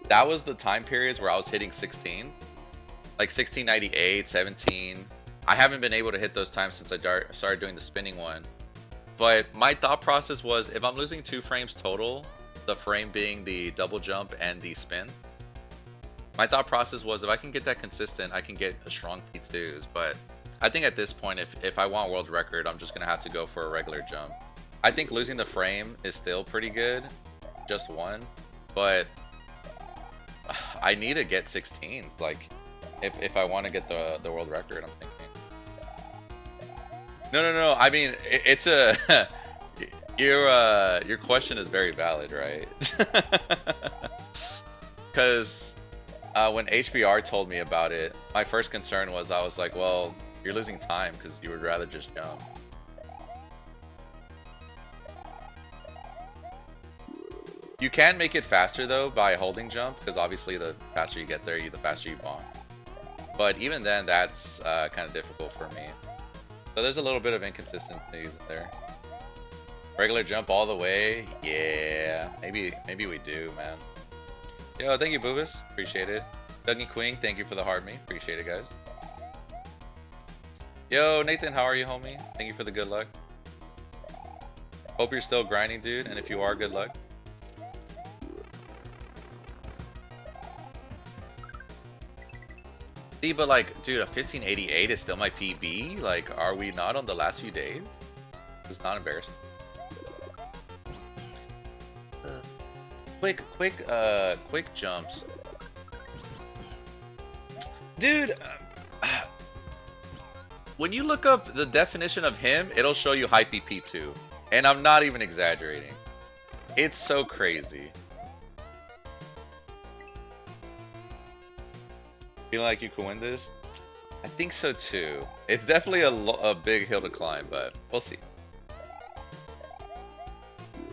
that was the time periods where I was hitting 16s, like 1698, 17. I haven't been able to hit those times since I started doing the spinning one. But my thought process was, if I'm losing 2 frames total, the frame being the double jump and the spin, my thought process was, if I can get that consistent, I can get a strong P2s. But I think at this point, if I want world record, I'm just going to have to go for a regular jump. I think losing the frame is still pretty good, just one. But I need to get 16. Like, if I want to get the world record, I'm thinking. No. I mean, it's a your question is very valid, right? Because when HBR told me about it, my first concern was, I was like, well, you're losing time because you would rather just jump. You can make it faster though by holding jump, because obviously the faster you get there, the faster you bonk. But even then, that's kind of difficult for me. So there's a little bit of inconsistencies there. Regular jump all the way? Yeah, maybe we do, man. Yo, thank you, Boobus. Appreciate it. Dougie Queen, thank you for the heart me. Appreciate it, guys. Yo, Nathan, how are you, homie? Thank you for the good luck. Hope you're still grinding, dude. And if you are, good luck. See, but like, dude, a 1588 is still my PB? Like, are we not on the last few days? It's not embarrassing. Quick jumps. Dude, when you look up the definition of him, it'll show you high PP2. And I'm not even exaggerating. It's so crazy. Feeling like you can win this? I think so too. It's definitely a big hill to climb, but we'll see.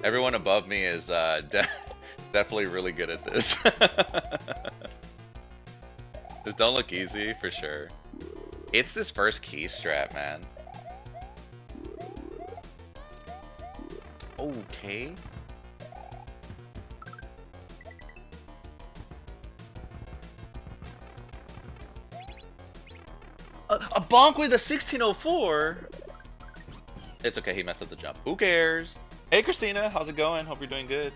Everyone above me is definitely really good at this. This don't look easy for sure. It's this first key strat, man. Okay. A bonk with a 1604? It's okay, he messed up the jump. Who cares? Hey Christina, how's it going? Hope you're doing good.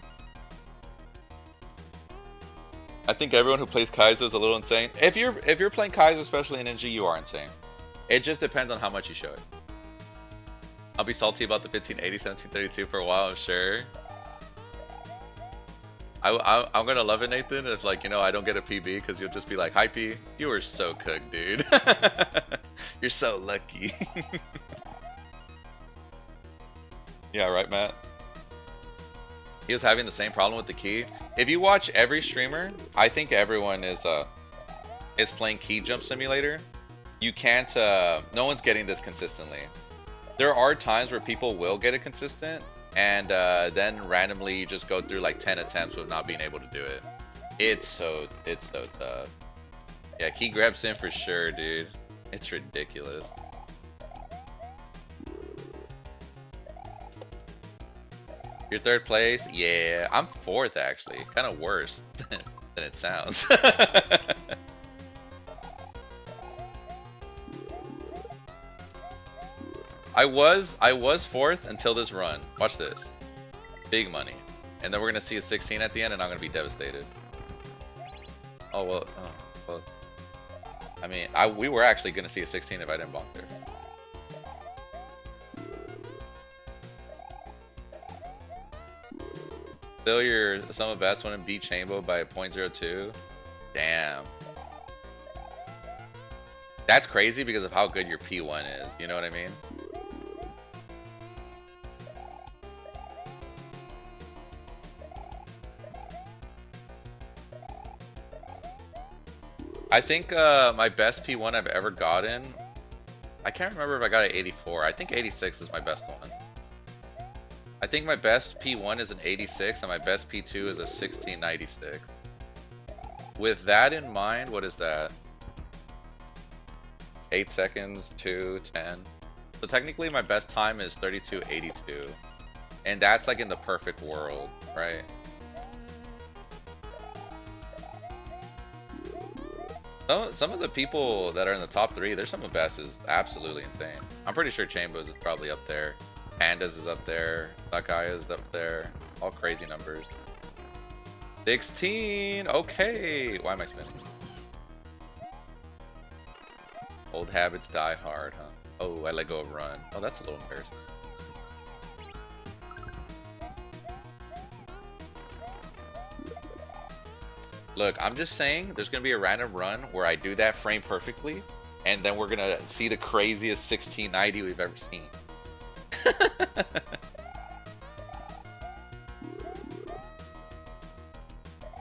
I think everyone who plays Kaizo is a little insane. If you're playing Kaizo, especially in Ninji, you are insane. It just depends on how much you show it. I'll be salty about the 1580, 1732 for a while, I'm sure. I'm gonna love it, Nathan, if, like, you know, I don't get a PB, because you'll just be like, hi P, you were so cooked, dude. You're so lucky. Yeah, right, Matt? He was having the same problem with the key. If you watch every streamer, I think everyone is playing Key Jump Simulator. You can't, no one's getting this consistently. There are times where people will get it consistent, and then randomly you just go through like 10 attempts with not being able to do it. It's so tough. Yeah, Key Grab Sim for sure, dude. It's ridiculous. You're third place? Yeah, I'm fourth actually. Kind of worse than it sounds. I was fourth until this run. Watch this. Big money. And then we're gonna see a 16 at the end and I'm gonna be devastated. Oh well, I mean, we were actually gonna see a 16 if I didn't bonk there. Still your sum of bets when in beat Chambo by 0.02. Damn. That's crazy because of how good your P1 is. You know what I mean? I think my best P1 I've ever gotten, I can't remember if I got an 84. I think 86 is my best one. I think my best P1 is an 86 and my best P2 is a 1696. With that in mind, what is that? 8 seconds, 2, 10. So technically my best time is 32.82. And that's like in the perfect world, right? Some of the people that are in the top 3, their some of best is absolutely insane. I'm pretty sure Chambos is probably up there. Pandas is up there. Sakai is up there. All crazy numbers. 16! Okay! Why am I spinning? Old habits die hard, huh? Oh, I let go of run. Oh, that's a little embarrassing. Look, I'm just saying there's going to be a random run where I do that frame perfectly, and then we're going to see the craziest 1690 we've ever seen.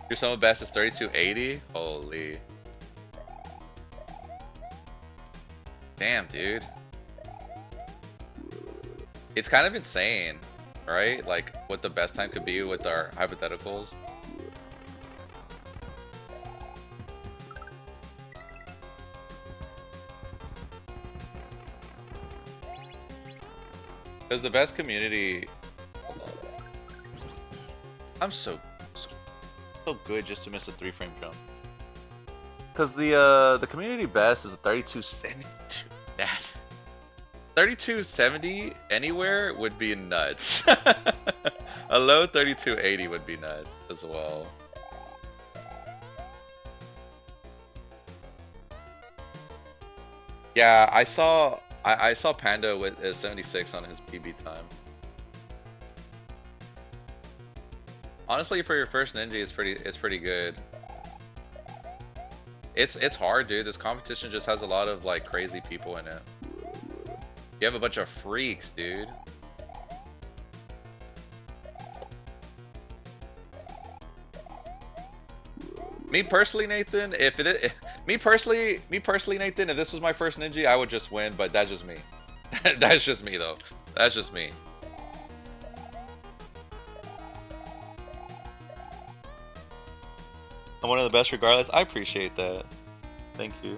Your sum of best is 3280? Holy. Damn, dude. It's kind of insane, right? Like, what the best time could be with our hypotheticals. Because the best community... I'm so good just to miss a 3-frame jump. Because the community best is a 3270. That 3270 anywhere would be nuts. A low 3280 would be nuts as well. Yeah, I saw Panda with a 76 on his PB time. Honestly, for your first Ninja, it's pretty good. It's hard, dude. This competition just has a lot of like crazy people in it. You have a bunch of freaks, dude. Me personally, Nathan, me personally, Nathan, if this was my first Ninja, I would just win, but that's just me. That's just me, though. That's just me. I'm one of the best regardless. I appreciate that. Thank you.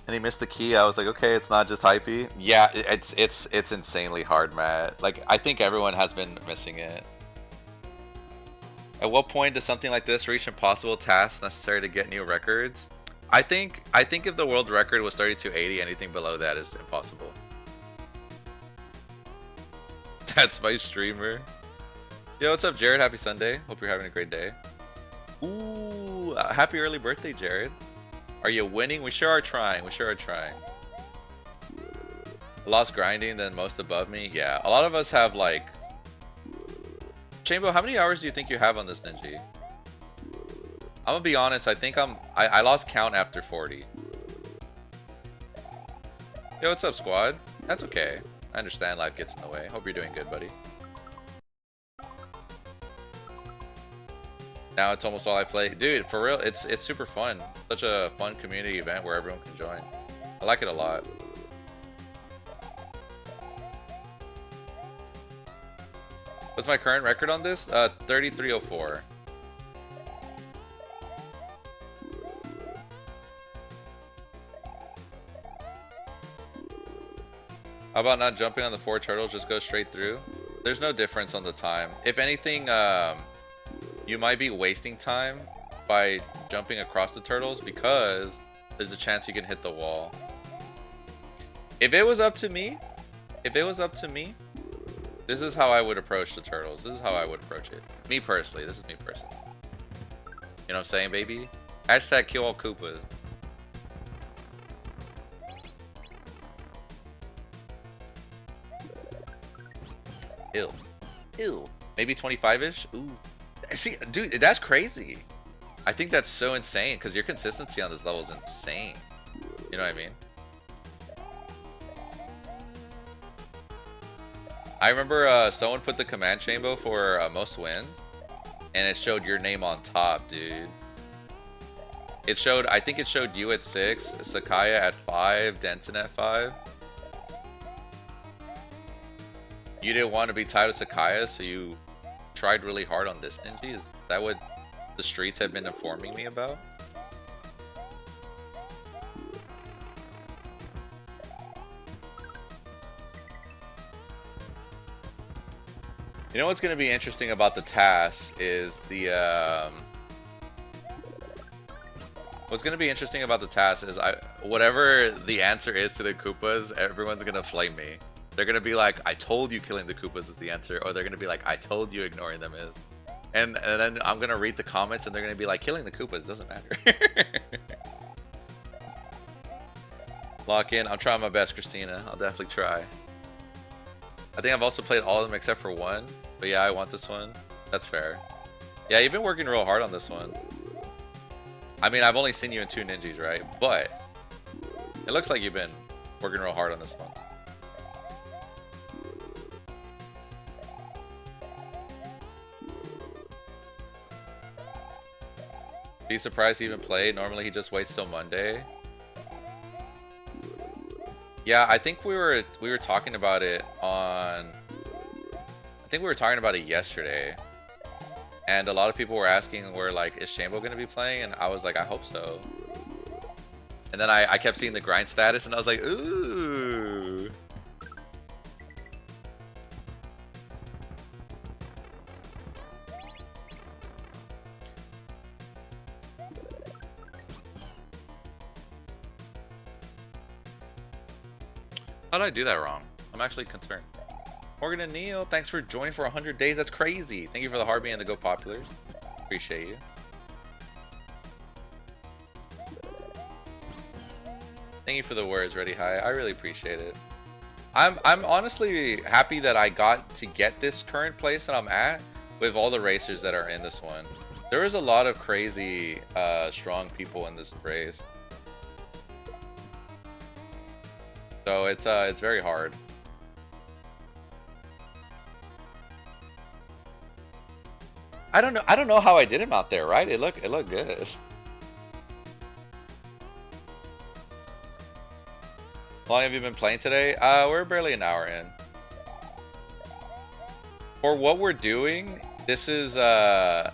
And he missed the key. I was like, okay, it's not just hypey. Yeah, it's insanely hard, Matt. Like, I think everyone has been missing it. At what point does something like this reach impossible tasks necessary to get new records? I think if the world record was 3280, anything below that is impossible. That's my streamer. Yo, what's up, Jared? Happy Sunday. Hope you're having a great day. Ooh, happy early birthday, Jared. Are you winning? We sure are trying. We sure are trying. Lost grinding than most above me. Yeah, a lot of us have like... Chambo, how many hours do you think you have on this Ninja? I'm gonna be honest, I think I lost count after 40. Yo, what's up, squad? That's okay. I understand life gets in the way. Hope you're doing good, buddy. Now it's almost all I play. Dude, for real, it's super fun. Such a fun community event where everyone can join. I like it a lot. What's my current record on this? 3304. How about not jumping on the 4 turtles, just go straight through? There's no difference on the time. If anything, you might be wasting time by jumping across the turtles because there's a chance you can hit the wall. If it was up to me, this is how I would approach the turtles. This is how I would approach it. Me personally, this is me personally. You know what I'm saying, baby? Hashtag kill all Koopas. Ew. Ew. Maybe 25-ish? Ooh. See, dude, that's crazy. I think that's so insane because your consistency on this level is insane. You know what I mean? I remember someone put the command chamber for most wins, and it showed your name on top, dude. It showed, I think it showed you at 6, Sakaya at 5, Denson at 5. You didn't want to be tied to Sakaya, so you tried really hard on this Ninji? Is that what the streets have been informing me about? You know what's going to be interesting about the task is the what's going to be interesting about the task is whatever the answer is to the Koopas, everyone's going to flame me. They're going to be like, I told you killing the Koopas is the answer, or they're going to be like, I told you ignoring them is. And then I'm going to read the comments and they're going to be like, killing the Koopas doesn't matter. Lock in. I'm trying my best, Christina. I'll definitely try. I think I've also played all of them except for one. But yeah, I want this one. That's fair. Yeah, you've been working real hard on this one. I mean, I've only seen you in 2 Ninjas, right? But it looks like you've been working real hard on this one. Be surprised he even played. Normally he just waits till Monday. Yeah, I think we were talking about it on. I think we were talking about it yesterday, and a lot of people were asking, "Were like, is Shambo gonna be playing?" And I was like, "I hope so." And then I kept seeing the grind status, and I was like, "Ooh." How did I do that wrong? I'm actually concerned. Morgan and Neil, thanks for joining for 100 days. That's crazy. Thank you for the Harvey and the Go Populars. Appreciate you. Thank you for the words, Ready High. I really appreciate it. I'm honestly happy that I got to get this current place that I'm at with all the racers that are in this one. There was a lot of crazy strong people in this race. So it's very hard. I don't know how I did him out there, right? It looked good. How long have you been playing today? We're barely an hour in. For what we're doing, this is I'll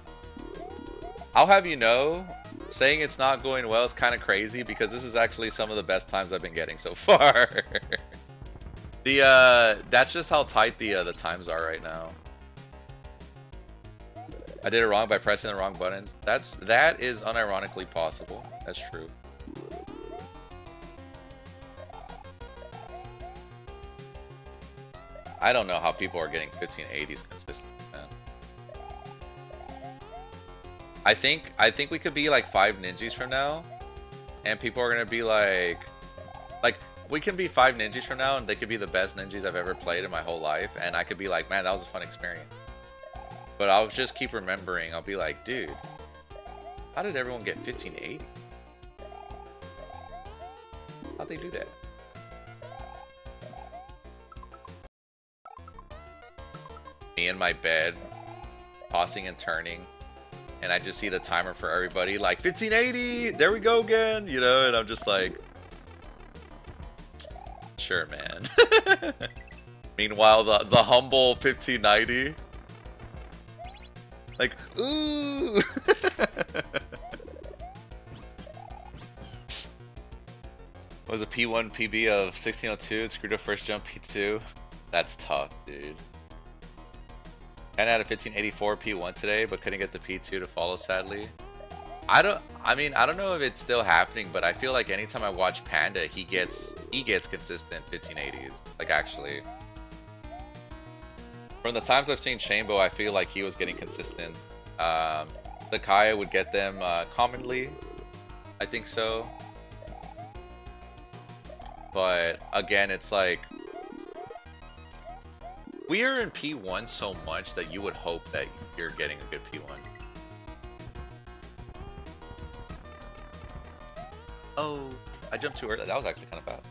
have you know, saying it's not going well is kind of crazy because this is actually some of the best times I've been getting so far. That's just how tight the times are right now. I did it wrong by pressing the wrong buttons. That is unironically possible. That's true. I don't know how people are getting 1580s consistently, man. I think we could be like 5 Ninjas from now, and people are gonna be like we can be 5 Ninjas from now, and they could be the best Ninjas I've ever played in my whole life, and I could be like, man, that was a fun experience. But I'll just keep remembering. I'll be like, dude, how did everyone get 1580? How'd they do that? Me in my bed, tossing and turning, and I just see the timer for everybody, like 1580, there we go again, you know, and I'm just like, sure, man. Meanwhile, the humble 1590. Like, ooh! Was a P1 PB of 1602, screwed up first jump P2. That's tough, dude. Kinda had a 1584 P1 today, but couldn't get the P2 to follow, sadly. I don't know if it's still happening, but I feel like anytime I watch Panda, he gets consistent 1580s. Like, actually. From the times I've seen Shambo, I feel like he was getting consistent. The Kaya would get them commonly. I think so. But again, it's like we are in P1 so much that you would hope that you're getting a good P1. Oh, I jumped too early. That was actually kind of fast.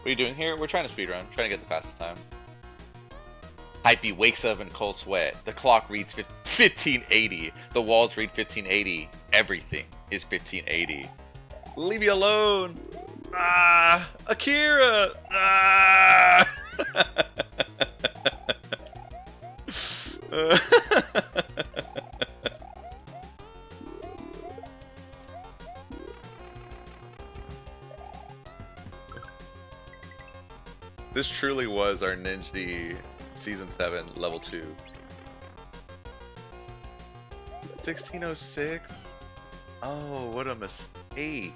What are you doing here? We're trying to speedrun. Trying to get the fastest time. Hypey wakes up in cold sweat. The clock reads 1580. The walls read 1580. Everything is 1580. Leave me alone. Ah, Akira. Ah. This truly was our Ninji Season 7 Level 2. 1606? Oh, what a mistake.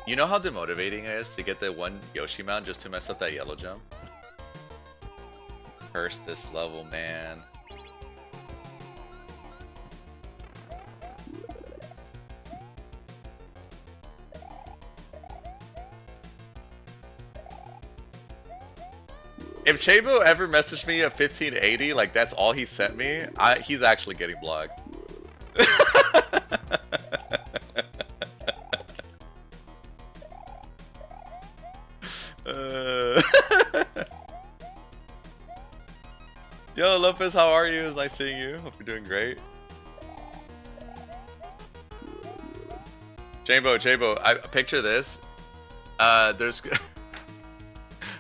You know how demotivating it is to get the one Yoshi mount just to mess up that yellow jump? Curse this level, man. If Chabo ever messaged me at 1580, like that's all he sent me, he's actually getting blocked. Yo, Lopez, how are you? It's nice seeing you. Hope you're doing great. Chabo, I picture this. There's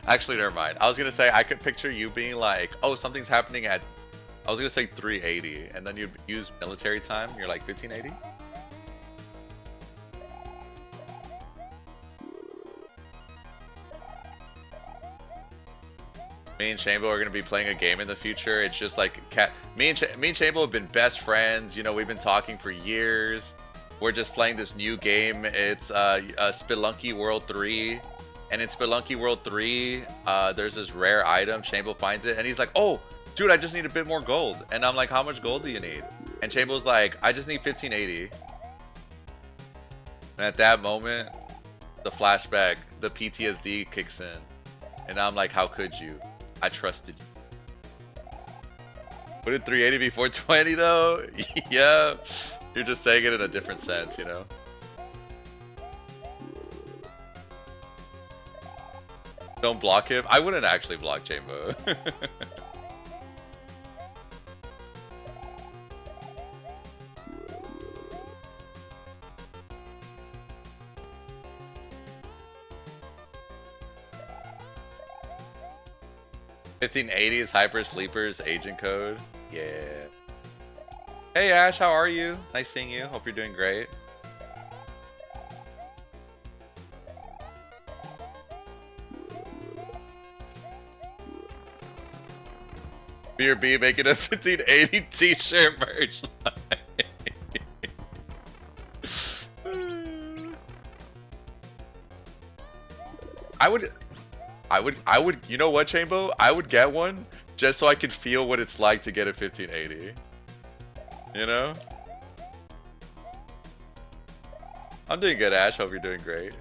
actually never mind. I was gonna say I could picture you being like, oh, something's happening at, I was gonna say 380, and then you use military time. You're like 1580. Me and Chambo are gonna be playing a game in the future. It's just like me and Chambo have been best friends. You know, we've been talking for years. We're just playing this new game. It's Spelunky World 3, and in Spelunky World 3, there's this rare item. Chambo finds it, and he's like, "Oh, dude, I just need a bit more gold." And I'm like, "How much gold do you need?" And Chambo's like, "I just need 1580." And at that moment, the flashback, the PTSD kicks in, and I'm like, "How could you? I trusted you." What did 380 be 420 though? Yeah, you're just saying it in a different sense, you know? Don't block him? I wouldn't actually block Chambo. $1580 is Hyper Sleeper's agent code. Yeah. Hey Ash, how are you? Nice seeing you. Hope you're doing great. BRB making a 1580 t-shirt merch line. I would, you know what, Chambo? I would get one just so I could feel what it's like to get a 1580. You know? I'm doing good, Ash. Hope you're doing great.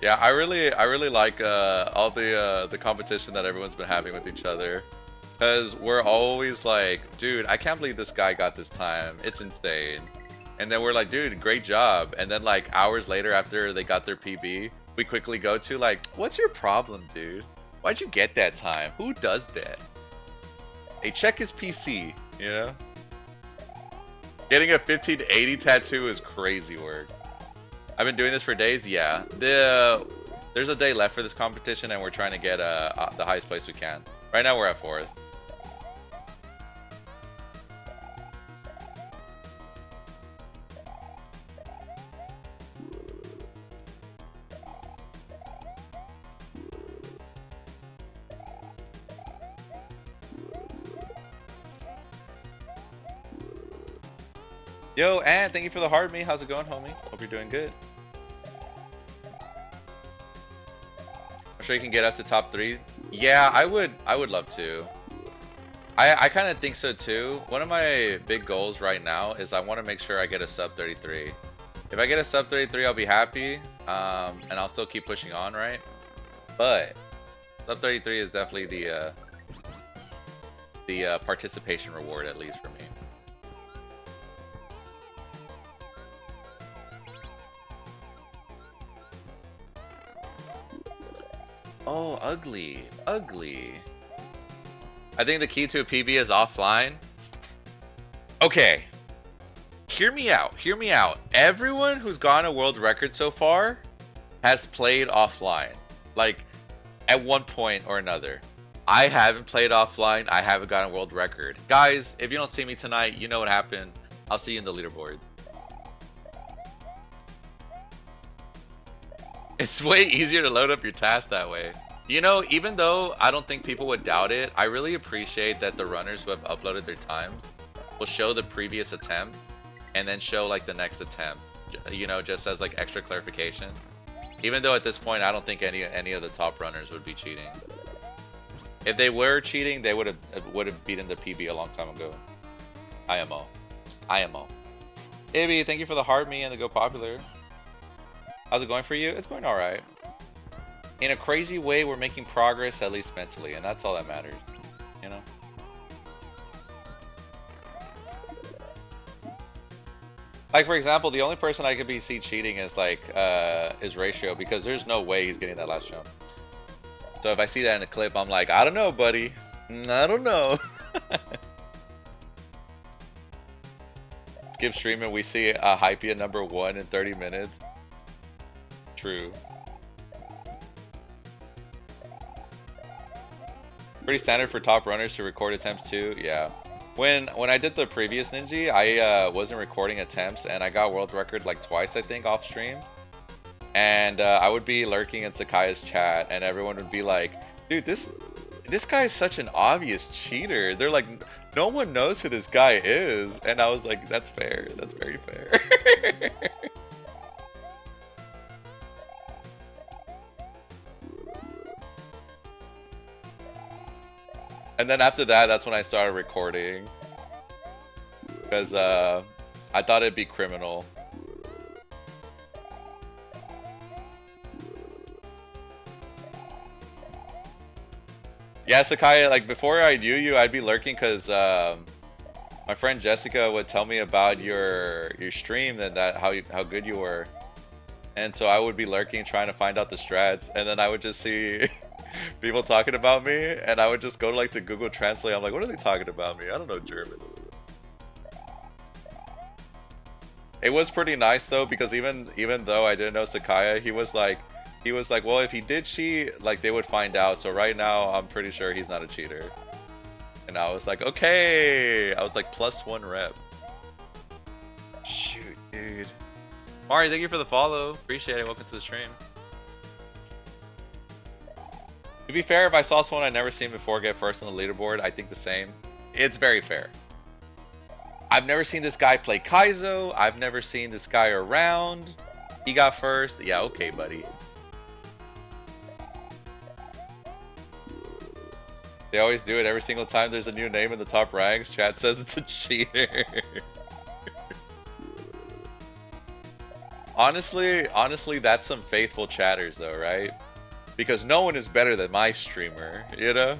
Yeah, I really like all the competition that everyone's been having with each other. Because we're always like, dude, I can't believe this guy got this time. It's insane. And then we're like, dude, great job. And then like hours later after they got their PB, we quickly go to like, what's your problem, dude? Why'd you get that time? Who does that? Hey, check his PC, you know? Getting a 1580 tattoo is crazy work. I've been doing this for days, yeah. There's a day left for this competition and we're trying to get the highest place we can. Right now we're at 4th. Yo, and thank you for the hard me. How's it going, homie? Hope you're doing good. I'm sure you can get up to top 3. Yeah, I would love to. I kind of think so too. One of my big goals right now is I want to make sure I get a sub 33. If I get a sub 33, I'll be happy. And I'll still keep pushing on, right? But sub 33 is definitely the participation reward, at least for me. Oh, ugly. Ugly. I think the key to a PB is offline. Okay. Hear me out. Hear me out. Everyone who's gone a world record so far has played offline. Like, at one point or another. I haven't played offline. I haven't gotten a world record. Guys, if you don't see me tonight, you know what happened. I'll see you in the leaderboards. It's way easier to load up your task that way. You know, even though I don't think people would doubt it, I really appreciate that the runners who have uploaded their times will show the previous attempt and then show like the next attempt, you know, just as like extra clarification. Even though at this point I don't think any of the top runners would be cheating. If they were cheating, they would have beaten the PB a long time ago. IMO. Ibby, thank you for the heart me and the go popular. How's it going for you? It's going alright. In a crazy way, we're making progress, at least mentally, and that's all that matters, you know? Like, for example, the only person I could be see cheating is, like, is Ratio, because there's no way he's getting that last jump. So if I see that in a clip, I'm like, I don't know, buddy. I don't know. Skip streaming, we see Hypia #1 in 30 minutes. True. Pretty standard for top runners to record attempts too. Yeah. When I did the previous Ninji, I wasn't recording attempts, and I got world record like twice, I think, off stream. And I would be lurking in Sakaya's chat, and everyone would be like, "Dude, this guy is such an obvious cheater." They're like, "No one knows who this guy is," and I was like, "That's fair. That's very fair." And then after that, that's when I started recording. Because I thought it'd be criminal. Yeah, Sakaya, like before I knew you, I'd be lurking because my friend Jessica would tell me about your stream and how good you were. And so I would be lurking trying to find out the strats, and then I would just see people talking about me, and I would just go to like to Google Translate. I'm like, what are they talking about me? I don't know German. It was pretty nice though, because even though I didn't know Sakaya, he was like, well, if he did cheat, like they would find out. So right now, I'm pretty sure he's not a cheater. And I was like, okay. I was like +1 rep. Shoot, dude. Mari, thank you for the follow. Appreciate it. Welcome to the stream. To be fair, if I saw someone I'd never seen before get first on the leaderboard, I think the same. It's very fair. I've never seen this guy play Kaizo. I've never seen this guy around. He got first. Yeah, okay, buddy. They always do it every single time there's a new name in the top ranks. Chat says it's a cheater. Honestly, that's some faithful chatters though, right? Because no one is better than my streamer, you know?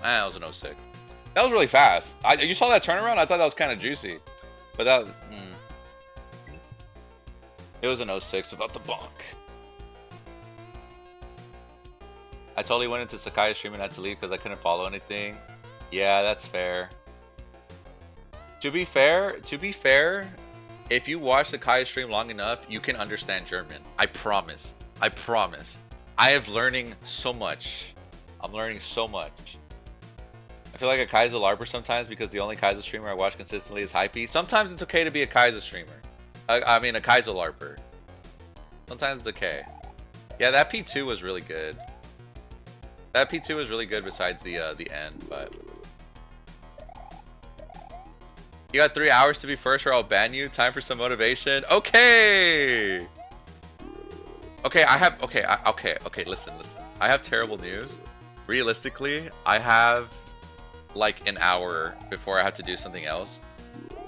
That was an 06. That was really fast. You saw that turnaround? I thought that was kind of juicy. But that... It was an 06 without the bonk. I totally went into Sakaya's stream and had to leave because I couldn't follow anything. Yeah, that's fair. To be fair, if you watch Sakaya's stream long enough, you can understand German. I promise. I promise. I am learning so much. I'm learning so much. I feel like a Kaizo LARPer sometimes because the only Kaizo streamer I watch consistently is Hypey. Sometimes it's okay to be a Kaizo streamer. I mean a Kaizo LARPer. Sometimes it's okay. Yeah, that P2 was really good. That P2 was really good besides the end, but... You got 3 hours to be first or I'll ban you. Time for some motivation. Okay! Okay, listen. I have terrible news. Realistically, I have like an hour before I have to do something else.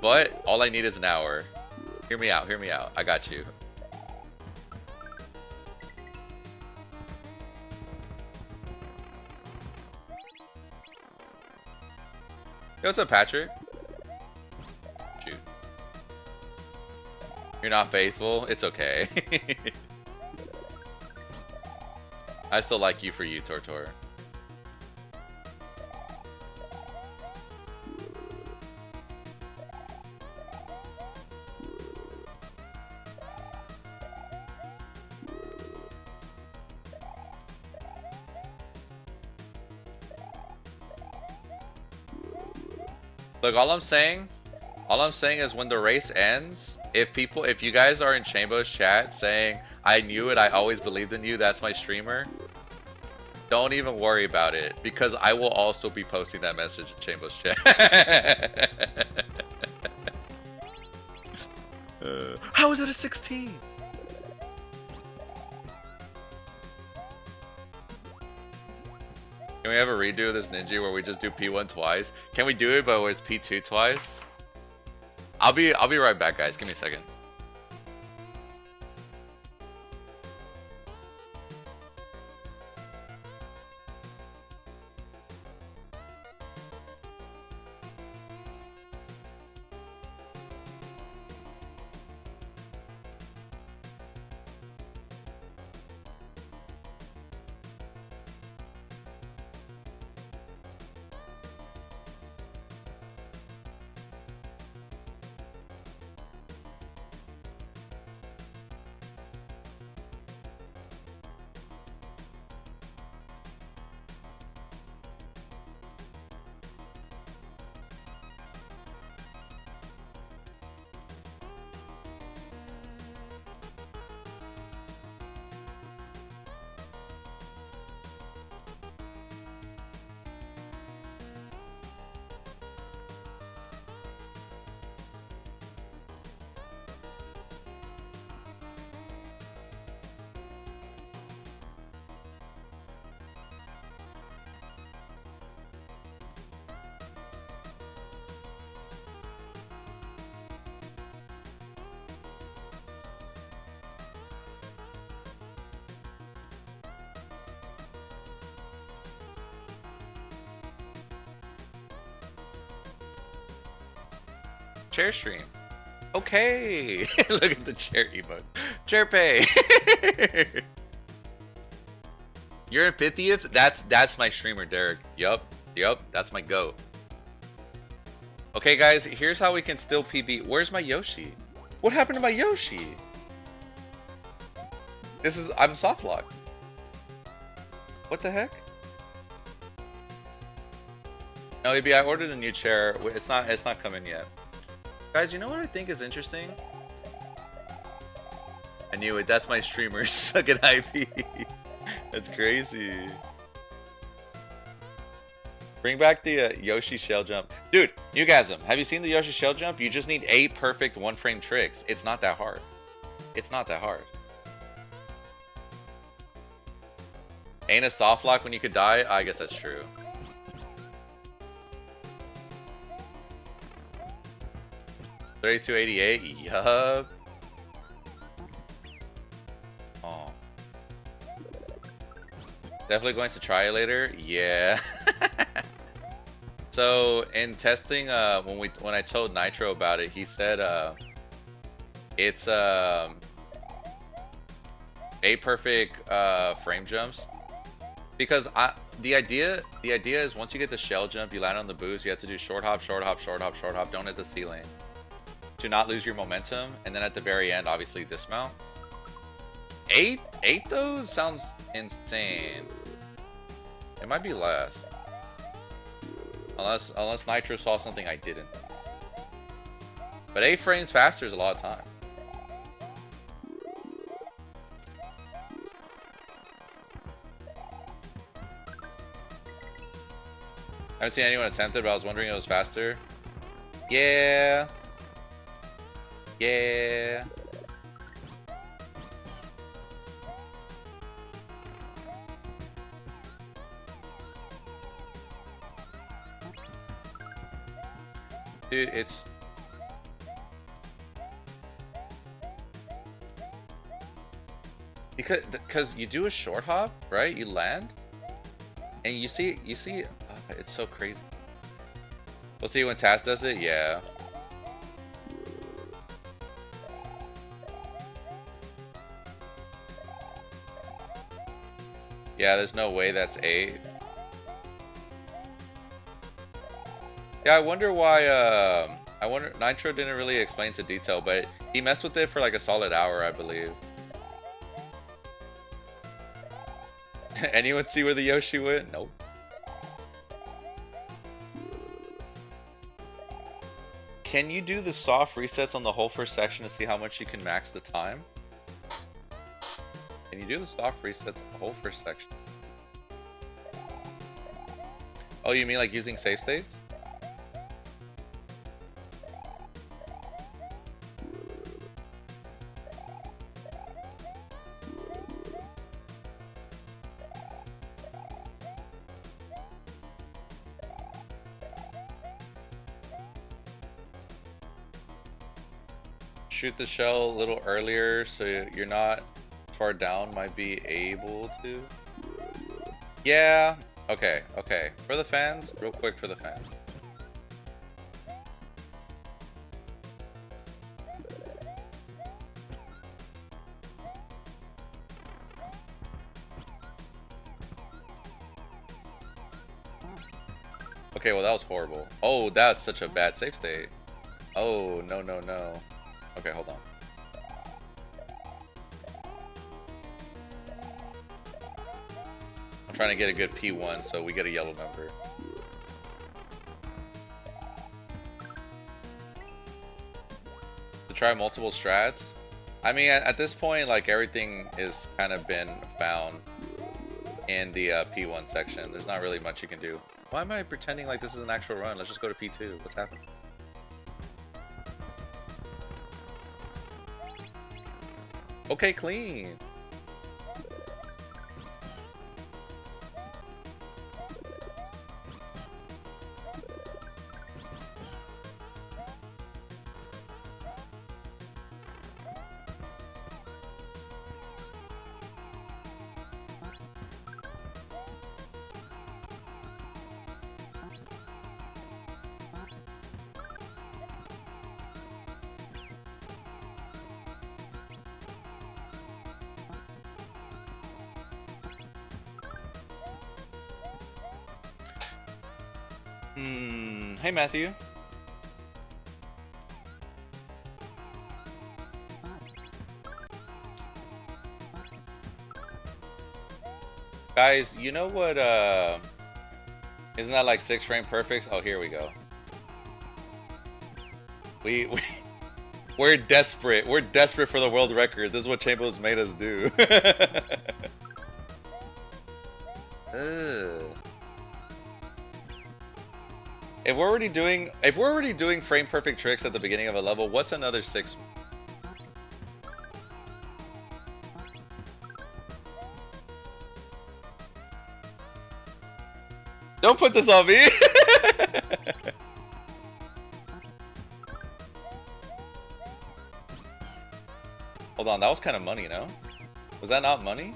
But all I need is an hour. Hear me out, hear me out. I got you. Yo, what's up, Patrick? Shoot. You're not faithful? It's okay. I still like you for you, Tortor. Look, all I'm saying is when the race ends, if you guys are in Chambo's chat saying, I knew it, I always believed in you, that's my streamer, don't even worry about it, because I will also be posting that message in Chambo's chat. How is it a 16? Can we have a redo of this Ninja where we just do P1 twice? Can we do it but where it's P2 twice? I'll be right back, guys. Give me a second. Chair stream. Okay. Look at the chair emote. Chair pay. You're in 50th? That's my streamer, Derek. Yup. That's my goat. Okay, guys, here's how we can still PB. Where's my Yoshi? What happened to my Yoshi? I'm soft locked. What the heck? No, maybe I ordered a new chair. It's not coming yet. Guys, you know what I think is interesting? I knew it. That's my streamer. Suck at IP. That's crazy. Bring back the Yoshi shell jump. Dude, Newgasm, have you seen the Yoshi shell jump? You just need 8 perfect one-frame tricks. It's not that hard. It's not that hard. Ain't a soft lock when you could die? I guess that's true. $32.88? Yup. Oh. Definitely going to try it later? Yeah. So in testing, when I told Nitro about it, he said it's 8 perfect frame jumps. Because the idea is once you get the shell jump, you land on the boost, you have to do short hop, short hop, short hop, short hop, don't hit the ceiling. To not lose your momentum, and then at the very end, obviously dismount. 8 though sounds insane. It might be less, unless Nitro saw something I didn't. But 8 frames faster is a lot of time. I haven't seen anyone attempt it, but I was wondering if it was faster. Yeah. Yeah. Dude, it's Because you do a short hop, right? You land, and you see, it's so crazy. We'll see when Taz does it. Yeah. Yeah, there's no way that's 8. Yeah, I wonder why, I wonder, Nitro didn't really explain to detail, but he messed with it for like a solid hour, I believe. Anyone see where the Yoshi went? Nope. Can you do the soft resets on the whole first section to see how much you can max the time? Can you do the soft resets on the whole first section? Oh, you mean like using save states? Shoot the shell a little earlier so you're not far down, might be able to. Yeah, okay, okay. For the fans, real quick for the fans. Okay, well that was horrible. Oh, that's such a bad save state. Oh, no, no, no. Okay, hold on. I'm trying to get a good P1 so we get a yellow number. To try multiple strats? I mean, at this point, like, everything is kind of been found in the P1 section. There's not really much you can do. Why am I pretending like this is an actual run? Let's just go to P2. What's happening? Okay, clean. Hey Matthew. Guys, you know what, isn't that like 6 frame perfects? Oh, here we go. We're desperate. We're desperate for the world record. This is what Chambos made us do. Ugh. If we're already doing frame perfect tricks at the beginning of a level, what's another 6? Don't put this on me. Hold on, that was kind of money, no? Was that not money?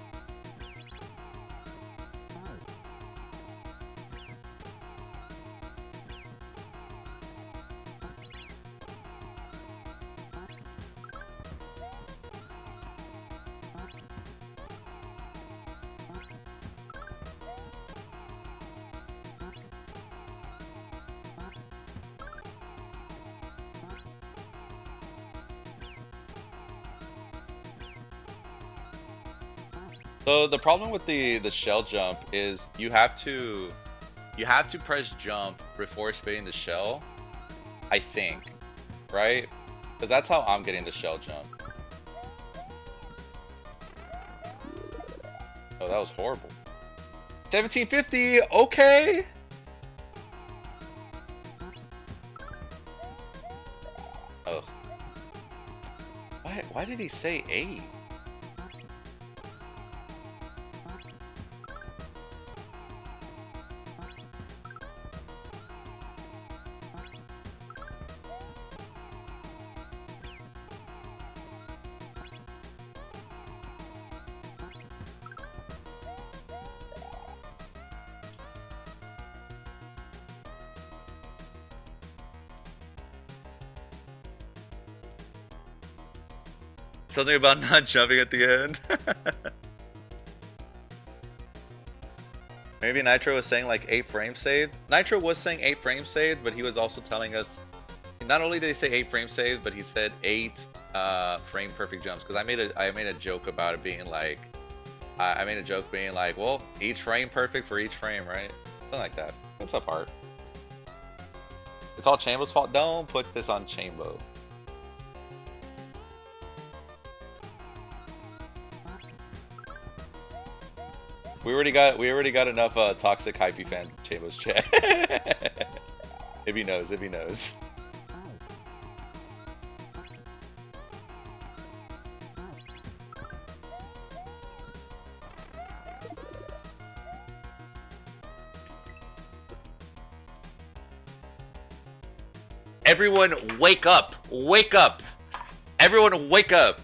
So the problem with the shell jump is you have to press jump before spinning the shell, I think, right? Because that's how I'm getting the shell jump. Oh, that was horrible. 1750, okay. Oh. Why did he say 8? Something about not jumping at the end. Maybe Nitro was saying like 8 frames saved. Nitro was saying 8 frames saved, but he was also telling us, not only did he say 8 frames saved, but he said 8 frame perfect jumps. Because I made a joke about it being like, I made a joke being like, well, each frame perfect for each frame, right? Something like that. What's up, Art? It's all Chambo's fault. Don't put this on Chambo. We already got enough toxic hypey fans in Chambo's chat. If he knows, if he knows. Everyone wake up! Wake up! Everyone wake up!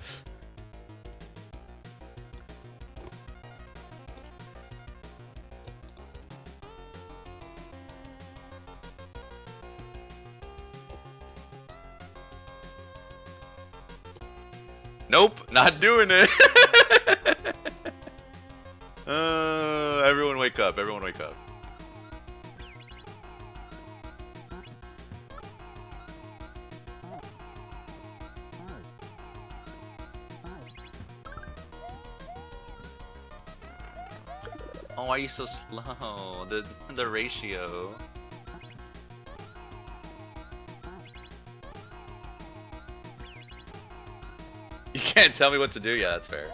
Nope, not doing it. Everyone wake up, everyone wake up. Oh, why are you so slow? The ratio. You can't tell me what to do. Yeah, that's fair.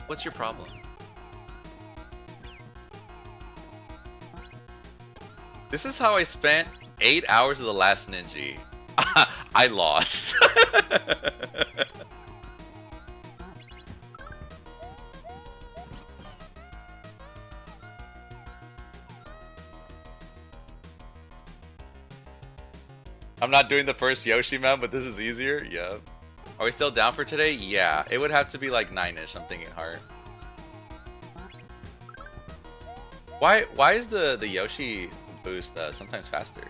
What's your problem? This is how I spent 8 hours of the last Ninji. I lost. I'm not doing the first Yoshi man, but this is easier. Yeah. Are we still down for today? Yeah. It would have to be like 9-ish, I'm thinking hard. Why is the Yoshi boost sometimes faster?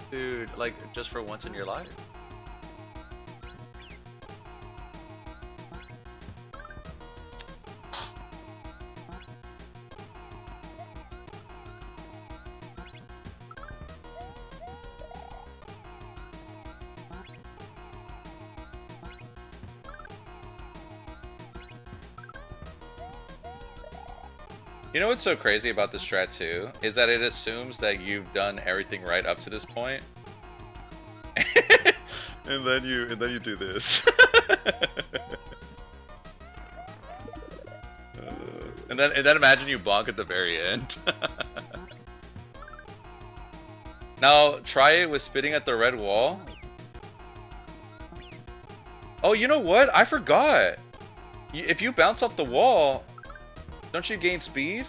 Dude, like just for once in your life. You know what's so crazy about the strat too? Is that it assumes that you've done everything right up to this point. and then you do this. and then imagine you bonk at the very end. Now try it with spitting at the red wall. Oh, you know what? I forgot. If you bounce off the wall, don't you gain speed?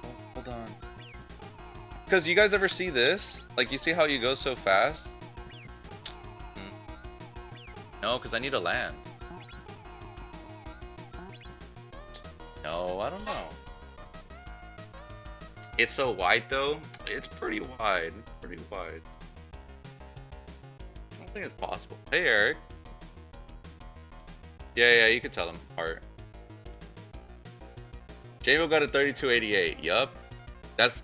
Oh, hold on. Because you guys ever see this? Like, you see how you go so fast? No, because I need to land. No, I don't know. It's so wide though. It's pretty wide. Pretty wide. I don't think it's possible. Hey, Eric. Yeah, you can tell him. Art. Javo got a 3288. Yup. That's.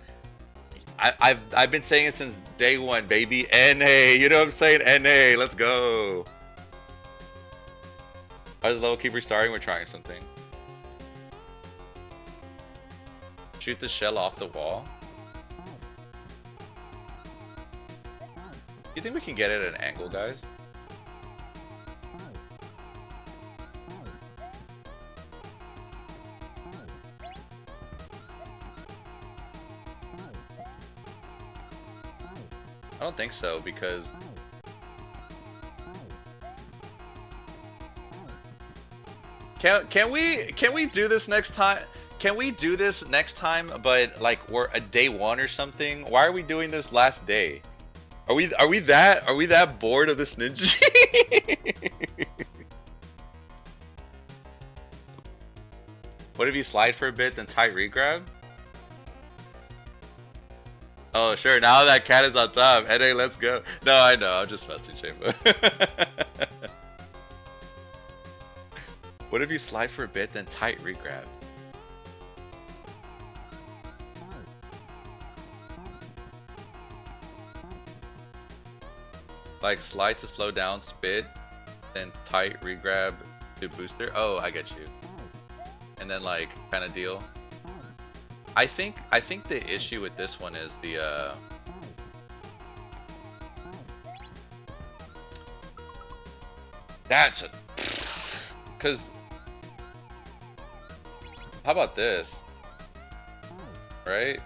I've been saying it since day one, baby. NA. You know what I'm saying? NA. Let's go. Why does level keep restarting? We're trying something. Shoot the shell off the wall. You think we can get it at an angle, guys? I don't think so, because can we do this next time? Can we do this next time, but like we're a day one or something? Why are we doing this last day? Are we that bored of this Ninja? What if you slide for a bit, then tight regrab? Oh, sure. Now that cat is on top. Headache, let's go. No, I know. I'm just messing, Chamber. What if you slide for a bit, then tight regrab? Like slide to slow down, spit, then tight regrab to booster. Oh, I get you. And then like kind of deal. I think the issue with this one is the that's a because how about this, right?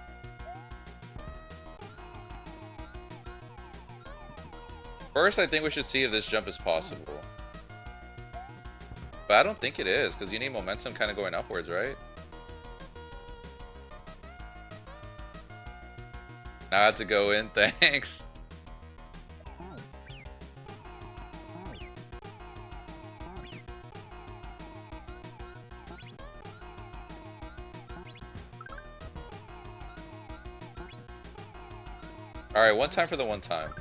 First, I think we should see if this jump is possible. But I don't think it is, because you need momentum kind of going upwards, right? Now I have to go in, thanks. Alright, one time for the one time.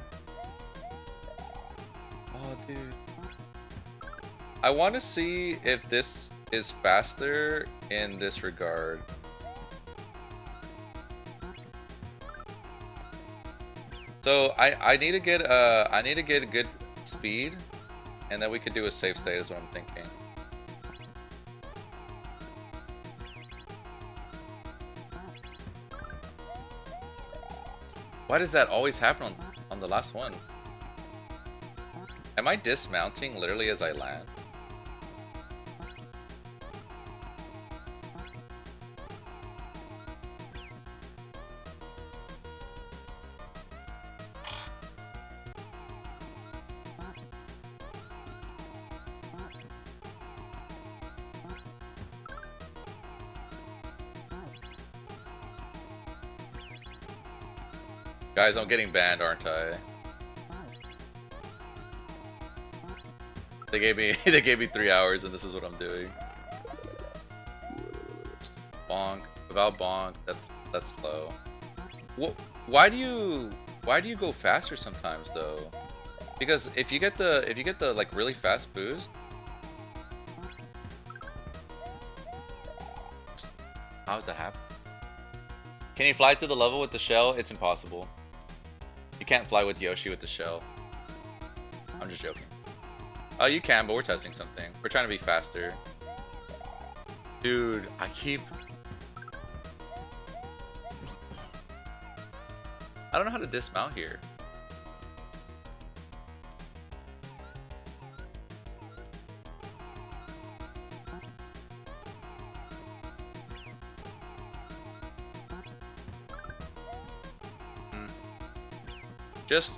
Oh, dude. I want to see if this is faster in this regard. So I need to get a good speed, and then we could do a safe state is what I'm thinking. Why does that always happen on the last one? Am I dismounting literally as I land? Guys, I'm getting banned, aren't I? They gave me 3 hours, and this is what I'm doing. Bonk, without bonk, that's slow. Why do you go faster sometimes though? Because if you get the like really fast boost, how does that happen? Can you fly to the level with the shell? It's impossible. You can't fly with Yoshi with the shell. I'm just joking. Oh, you can, but we're testing something. We're trying to be faster. Dude, I don't know how to dismount here.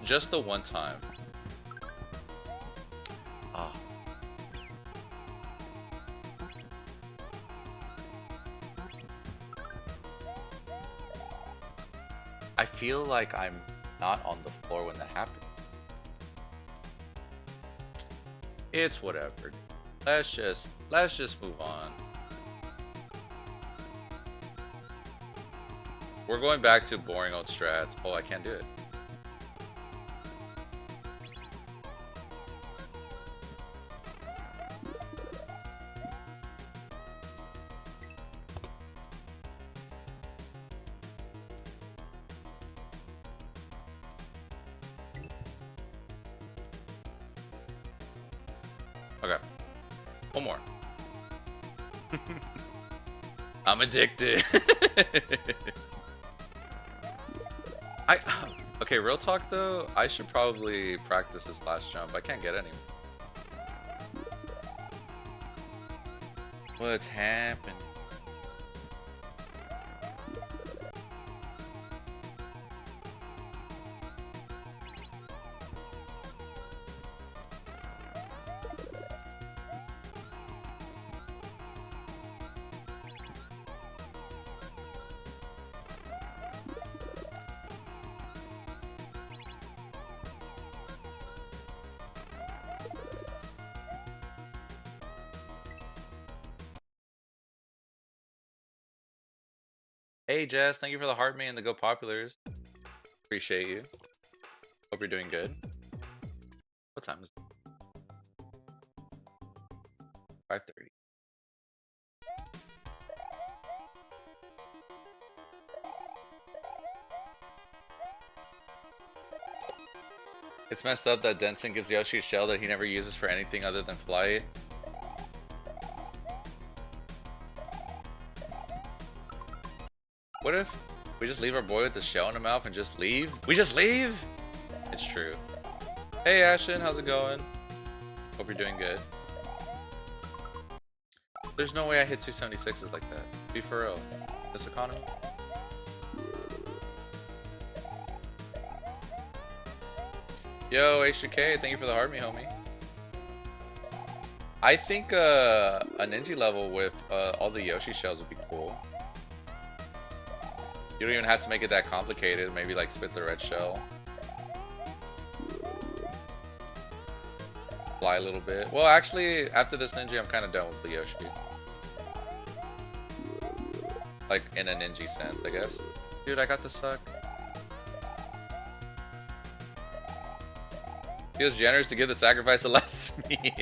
Just the one time. Ah. I feel like I'm not on the floor when that happens. It's whatever. Let's just move on. We're going back to boring old strats. Oh, I can't do it. Okay. One more. I'm addicted. Okay, real talk though, I should probably practice this last jump. I can't get any. What's happening? Hey Jess, thank you for the heart me and the go populars. Appreciate you. Hope you're doing good. What time is it? 5:30. It's messed up that Denson gives Yoshi a shell that he never uses for anything other than flight. What if we just leave our boy with the shell in the mouth and just leave? We just leave? It's true. Hey Ashton, how's it going? Hope you're doing good. There's no way I hit 276s like that. Be for real. This economy? Yo, H2K, thank you for the heart me, homie. I think a Ninji level with all the Yoshi shells would be cool. You don't even have to make it that complicated. Maybe like spit the red shell. Fly a little bit. Well, actually, after this Ninja, I'm kind of done with the Yoshi. Like, in a Ninja sense, I guess. Dude, I got the suck. Feels generous to give the sacrifice to less me.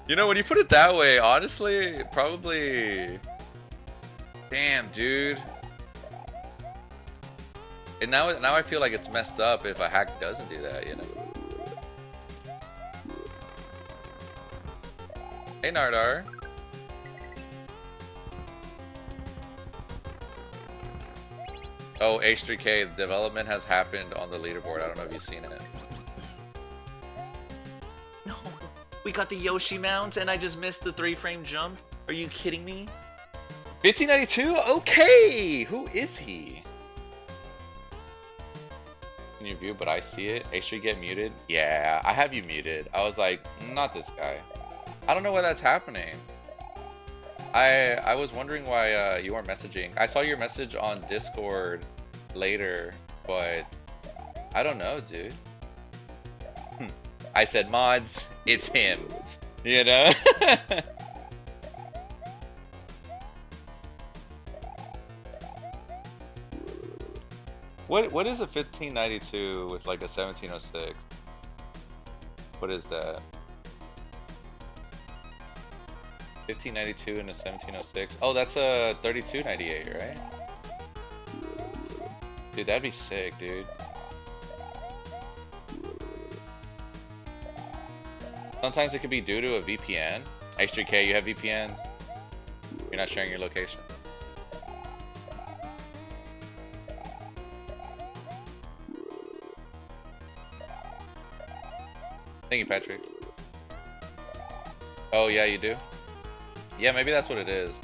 You know, when you put it that way, honestly, probably... Damn, dude. And now I feel like it's messed up if a hack doesn't do that, you know? Hey, Nardar. Oh, H3K, the development has happened on the leaderboard. I don't know if you've seen it. No, we got the Yoshi mount and I just missed the 3-frame jump. Are you kidding me? 1592? Okay! Who is he? Can you view, but I see it? H3 get muted? Yeah, I have you muted. I was like, not this guy. I don't know why that's happening. I was wondering why you weren't messaging. I saw your message on Discord later, but I don't know, dude. I said mods, it's him. You know? What is a 1592 with like a 1706? What is that? 1592 and a 1706. Oh, that's a 3298, right? Dude, that'd be sick, dude. Sometimes it could be due to a VPN. H3K, you have VPNs? You're not sharing your location. Thank you, Patrick. Oh, yeah, you do? Yeah, maybe that's what it is.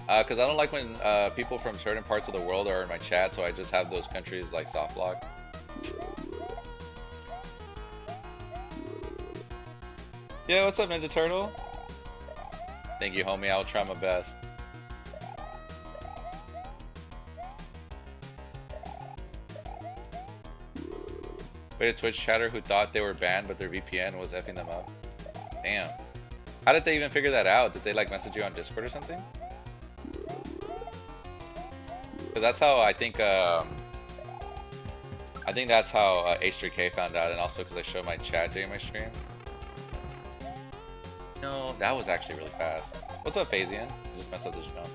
Because I don't like when people from certain parts of the world are in my chat, so I just have those countries like soft lock. Yeah, what's up, Ninja Turtle? Thank you, homie. I'll try my best. Wait, a Twitch chatter who thought they were banned, but their VPN was effing them up. Damn. How did they even figure that out? Did they like message you on Discord or something? Because that's how I think that's how H3K found out, and also because I showed my chat during my stream. No, that was actually really fast. What's up, Phasian? I just messed up this jump.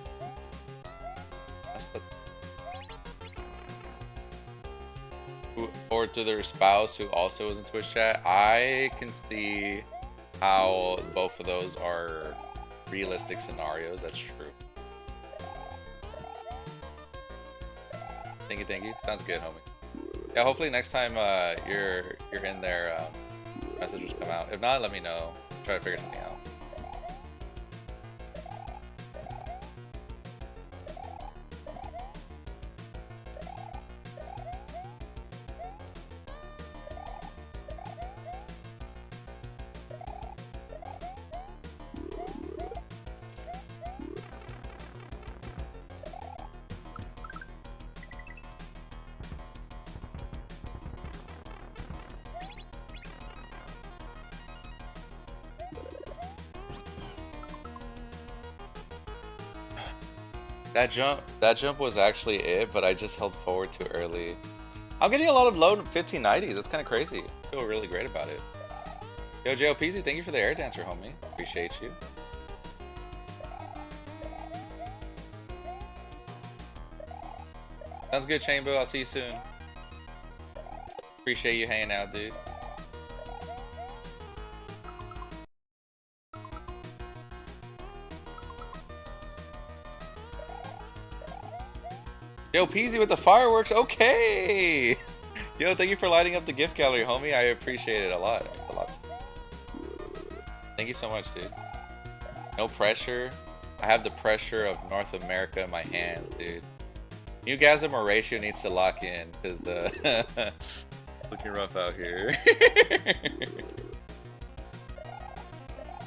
Or to their spouse who also was in Twitch chat. I can see how both of those are realistic scenarios. That's true. Thank you. Sounds good, homie. Yeah, hopefully next time you're in there, messages come out. If not, let me know. Try to figure something out. That jump was actually it, but I just held forward too early. I'm getting a lot of low 1590s. That's kind of crazy. I feel really great about it. Yo, JLPZ, thank you for the air dancer, homie. Appreciate you. Sounds good, Chambo. I'll see you soon. Appreciate you hanging out, dude. Yo, Peasy with the fireworks. Okay. Yo, thank you for lighting up the gift gallery, homie. I appreciate it a lot. A lot. Thank you so much, dude. No pressure. I have the pressure of North America in my hands, dude. Newgasm or ratio needs to lock in, because looking rough out here.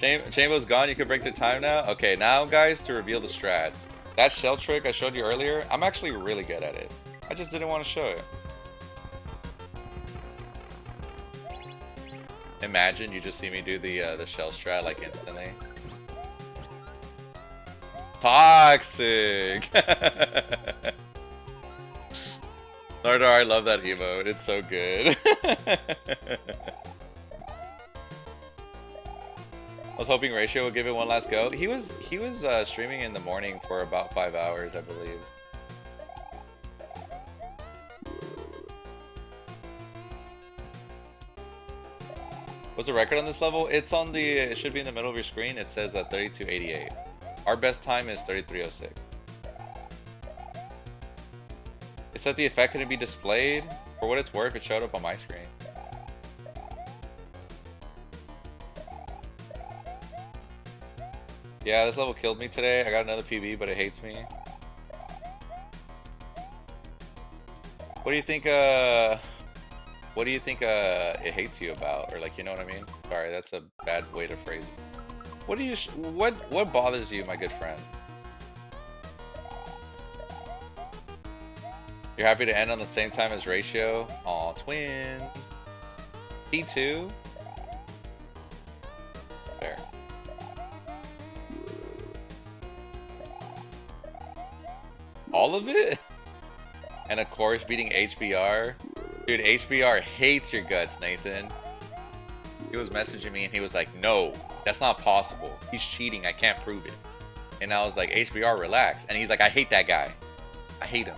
Chambo's gone. You can break the time now. Okay, now guys, to reveal the strats. That shell trick I showed you earlier, I'm actually really good at it. I just didn't want to show it. Imagine you just see me do the shell strat like instantly. Toxic. Nardar, I love that emote. It's so good. I was hoping Ratio would give it one last go. He was streaming in the morning for about 5 hours, I believe. What's the record on this level? It's on the. It should be in the middle of your screen. It says 3288. Our best time is 3306. It said the effect couldn't be displayed. For what it's worth, it showed up on my screen. Yeah, this level killed me today. I got another PB, but it hates me. What do you think? What do you think? It hates you about, or like, you know what I mean? Sorry, that's a bad way to phrase it. What do you? What bothers you, my good friend? You're happy to end on the same time as Ratio? Aw, twins. P2. Fair. All of it? And of course beating HBR. Dude, HBR hates your guts, Nathan. He was messaging me and he was like, no, that's not possible. He's cheating, I can't prove it. And I was like, HBR, relax. And he's like, I hate that guy. I hate him.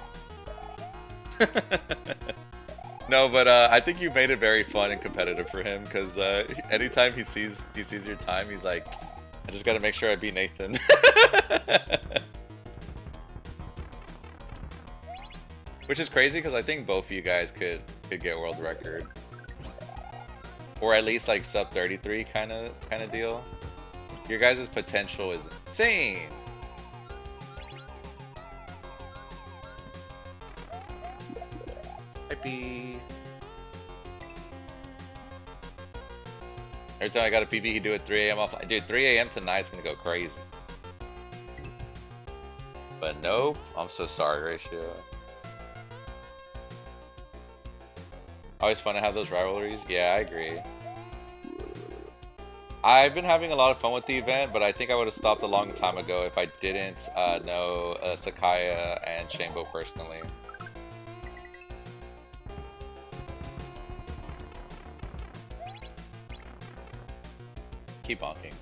No, but I think you made it very fun and competitive for him, because anytime he sees your time, he's like, I just gotta make sure I beat Nathan. Which is crazy, because I think both of you guys could get world record, or at least like sub 33 kind of deal. Your guys' potential is insane. Happy. Every time I got a PB, he'd do it 3 a.m. off. Dude, 3 a.m. tonight's gonna go crazy. But nope, I'm so sorry, Ratio. Always fun to have those rivalries. Yeah, I agree. I've been having a lot of fun with the event, but I think I would have stopped a long time ago if I didn't know Sakaya and Shambo personally. Keep bonking.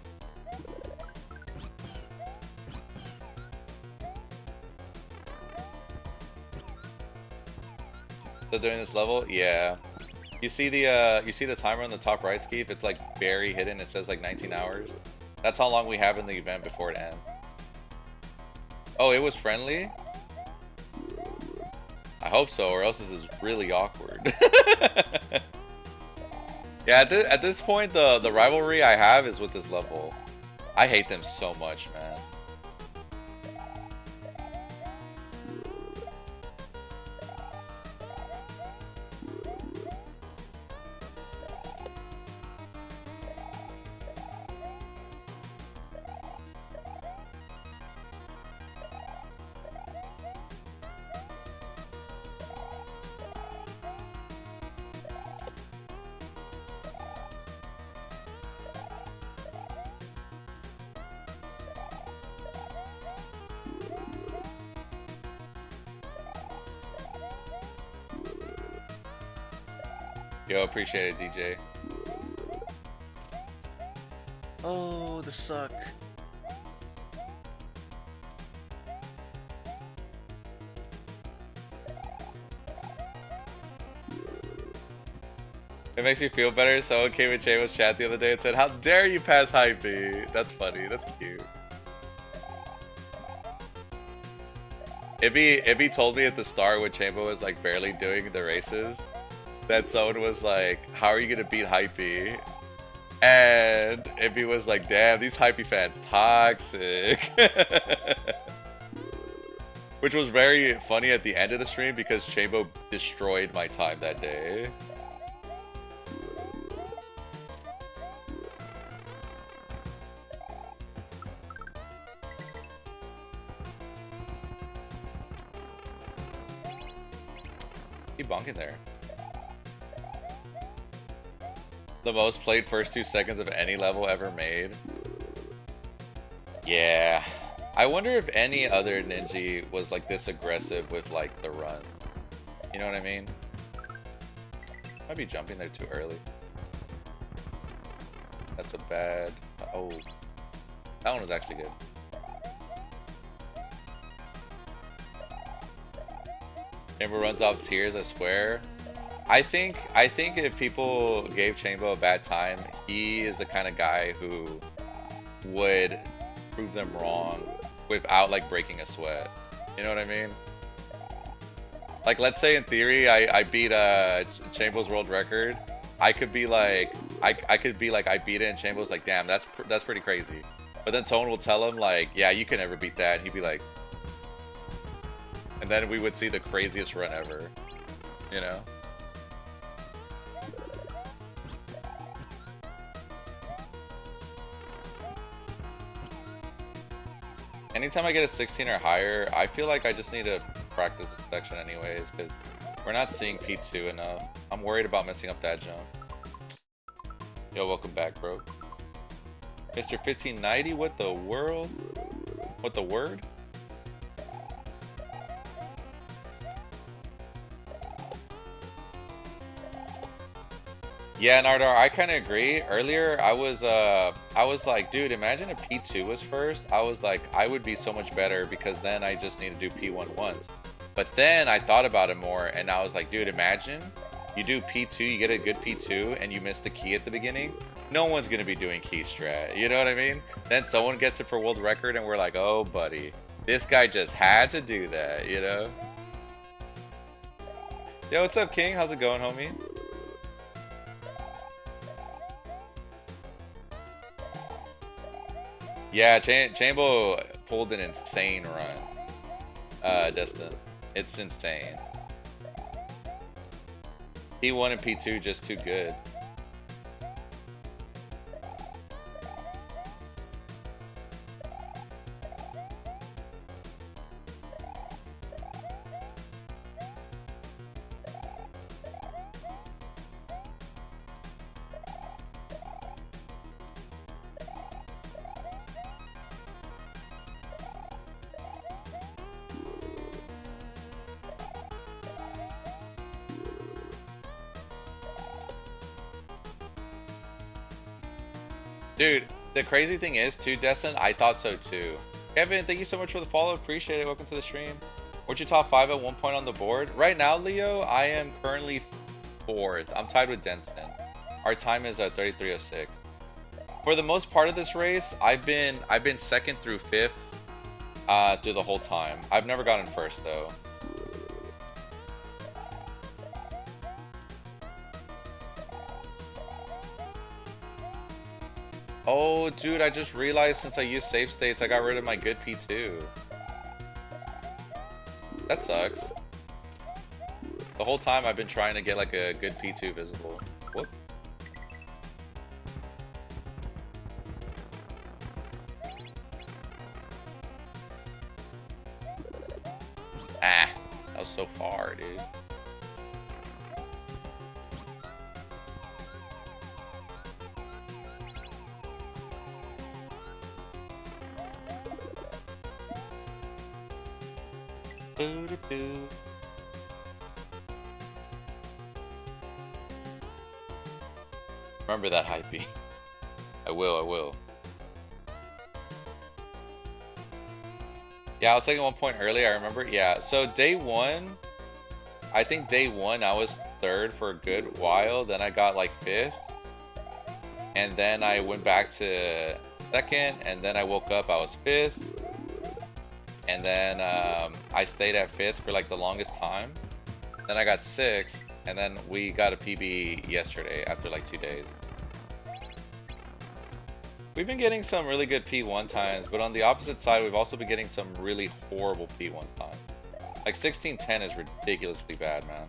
So doing this level, yeah. You see the timer on the top right, Skeep? It's like very hidden. It says like 19 hours. That's how long we have in the event before it ends. Oh, it was friendly? I hope so, or else this is really awkward. Yeah, at this point, the rivalry I have is with this level. I hate them so much, man. Yo, appreciate it, DJ. Oh, this suck. It makes you feel better. Someone came in Chambo's chat the other day and said, "How dare you pass Hype-B?" That's funny. That's cute. Ibby told me at the start when Chambo was like barely doing the races that someone was like, "How are you gonna beat Hype-B?" And Ibby was like, "Damn, these Hype-B fans toxic." Which was very funny at the end of the stream because Chambo destroyed my time that day. Keep bonking there. The most played first 2 seconds of any level ever made. Yeah. I wonder if any other Ninja was like this aggressive with like the run. You know what I mean? Might be jumping there too early. That's a bad... Oh. That one was actually good. Chambo runs off tears, I swear. I think if people gave Chambo a bad time, he is the kind of guy who would prove them wrong without like breaking a sweat. You know what I mean? Like, let's say in theory I beat Chambo's world record. I could be like I beat it and Chambo's like, damn, that's pretty crazy. But then someone will tell him like, yeah, you can never beat that, and he'd be like, and then we would see the craziest run ever, you know? Anytime I get a 16 or higher, I feel like I just need to practice the section anyways, because we're not seeing P2 enough. I'm worried about messing up that jump. Yo, welcome back, bro. Mr. 1590, what the world? What the word? Yeah, Nardar, I kind of agree. Earlier, I was like, dude, imagine if P2 was first. I was like, I would be so much better because then I just need to do P1 once. But then I thought about it more, and I was like, dude, imagine you do P2, you get a good P2, and you miss the key at the beginning. No one's gonna be doing key strat. You know what I mean? Then someone gets it for world record, and we're like, oh, buddy, this guy just had to do that. You know? Yo, what's up, King? How's it going, homie? Yeah, Chambo pulled an insane run. Destin. It's insane. P1 and P2 just too good. Dude, the crazy thing is too, Destin, I thought so too. Kevin, thank you so much for the follow. Appreciate it. Welcome to the stream. What's your top 5 at one point on the board? Right now, Leo, I am currently 4th. I'm tied with Denson. Our time is 33:06. For the most part of this race, I've been 2nd through 5th through the whole time. I've never gotten first though. Oh, dude, I just realized since I used save states, I got rid of my good P2. That sucks. The whole time I've been trying to get like a good P2 visible. Whoop. Ah, that was so far, dude. Remember that, Hypey. I will. Yeah, I was saying at one point earlier, I remember. Yeah, so day one, I think day one I was third for a good while. Then I got like fifth. And then I went back to second. And then I woke up, I was fifth. And then I stayed at fifth for like the longest time. Then I got sixth. And then we got a PB yesterday after like 2 days. We've been getting some really good P1 times, but on the opposite side, we've also been getting some really horrible P1 times. Like 16:10 is ridiculously bad, man.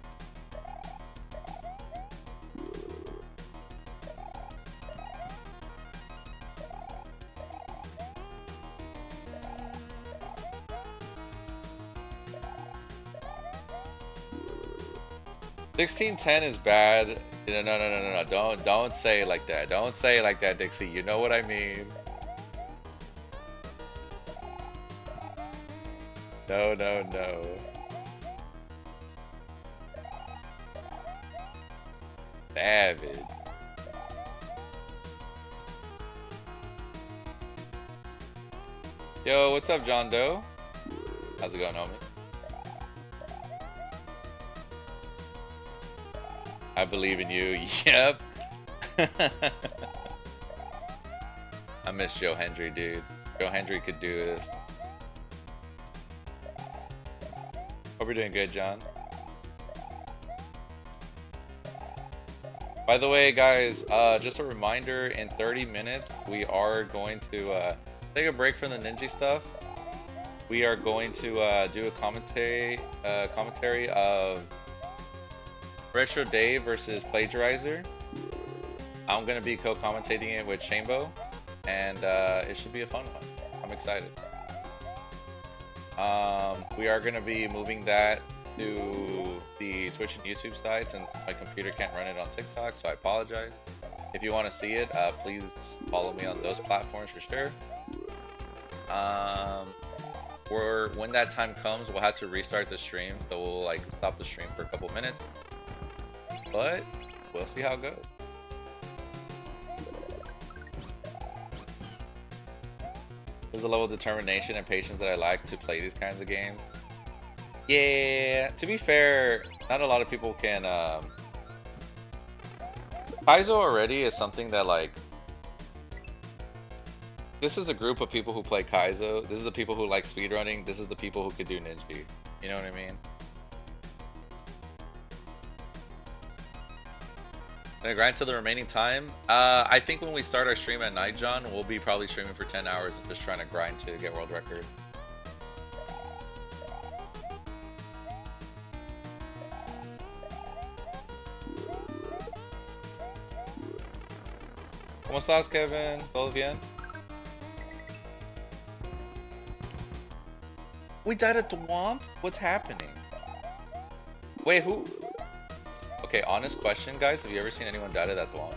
$16.10 is bad. No. Don't say it like that. Don't say it like that, Dixie. You know what I mean. No. Savage. Yo, what's up, John Doe? How's it going, homie? I believe in you. Yep. I miss Joe Hendry, dude. Joe Hendry could do this. Hope you're doing good, John. By the way, guys, just a reminder, in 30 minutes, we are going to take a break from the Ninja stuff. We are going to do a commentary of Retro Dave versus Plagiarizer. I'm going to be co-commentating it with Shainbo, and it should be a fun one. I'm excited. We are going to be moving that to the Twitch and YouTube sites, and my computer can't run it on TikTok, so I apologize. If you want to see it, please follow me on those platforms for sure. When that time comes, we'll have to restart the stream, so we'll like stop the stream for a couple minutes. But we'll see how it goes. There's a level of determination and patience that I like to play these kinds of games. Yeah, to be fair, not a lot of people can. Kaizo already is something that like. This is a group of people who play Kaizo. This is the people who like speedrunning. This is the people who could do Ninji. You know what I mean? Gonna grind till the remaining time. I think when we start our stream at night, John, we'll be probably streaming for 10 hours and just trying to grind to get world record. ¿Cómo estás, Kevin? ¿Todo bien? We died at the Womp? What's happening? Wait, who? Okay, honest question, guys. Have you ever seen anyone die at that Womp?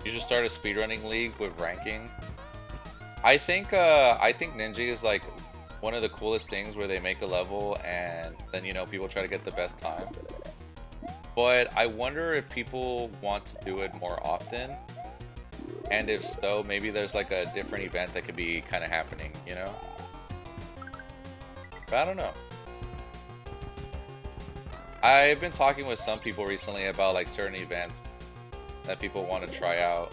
You should start a speedrunning league with ranking. I think Ninja is like one of the coolest things where they make a level and then, you know, people try to get the best time. But I wonder if people want to do it more often. And if so, maybe there's like a different event that could be kind of happening, you know? But I don't know. I've been talking with some people recently about like certain events that people want to try out.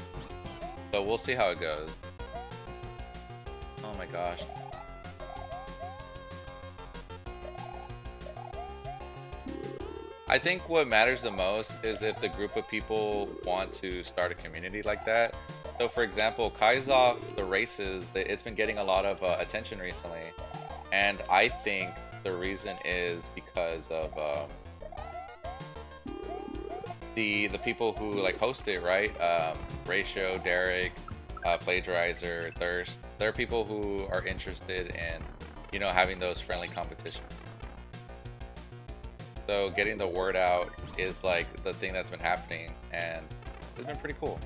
So we'll see how it goes. Oh my gosh. I think what matters the most is if the group of people want to start a community like that. So for example, Kaizoff, the races, it's been getting a lot of attention recently. And I think the reason is because of the people who like host it, right? Ratio, Derek, Plagiarizer, Thirst. They're people who are interested in, you know, having those friendly competitions. So getting the word out is like the thing that's been happening, and it's been pretty cool.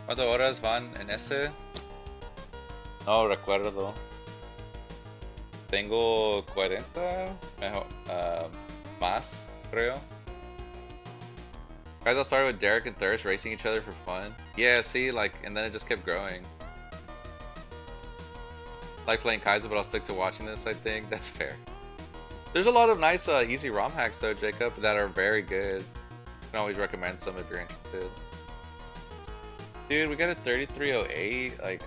¿Cuántas horas van en ese? No recuerdo. Tengo 40, mejor, más, creo. Guys, I'll start with Derek and Thirst racing each other for fun. Yeah, see, like, and then it just kept growing. Like playing Kaiser, but I'll stick to watching this, I think. That's fair. There's a lot of nice, easy ROM hacks, though, Jacob, that are very good. I can always recommend some if you're interested. Dude, we got a 3308, like...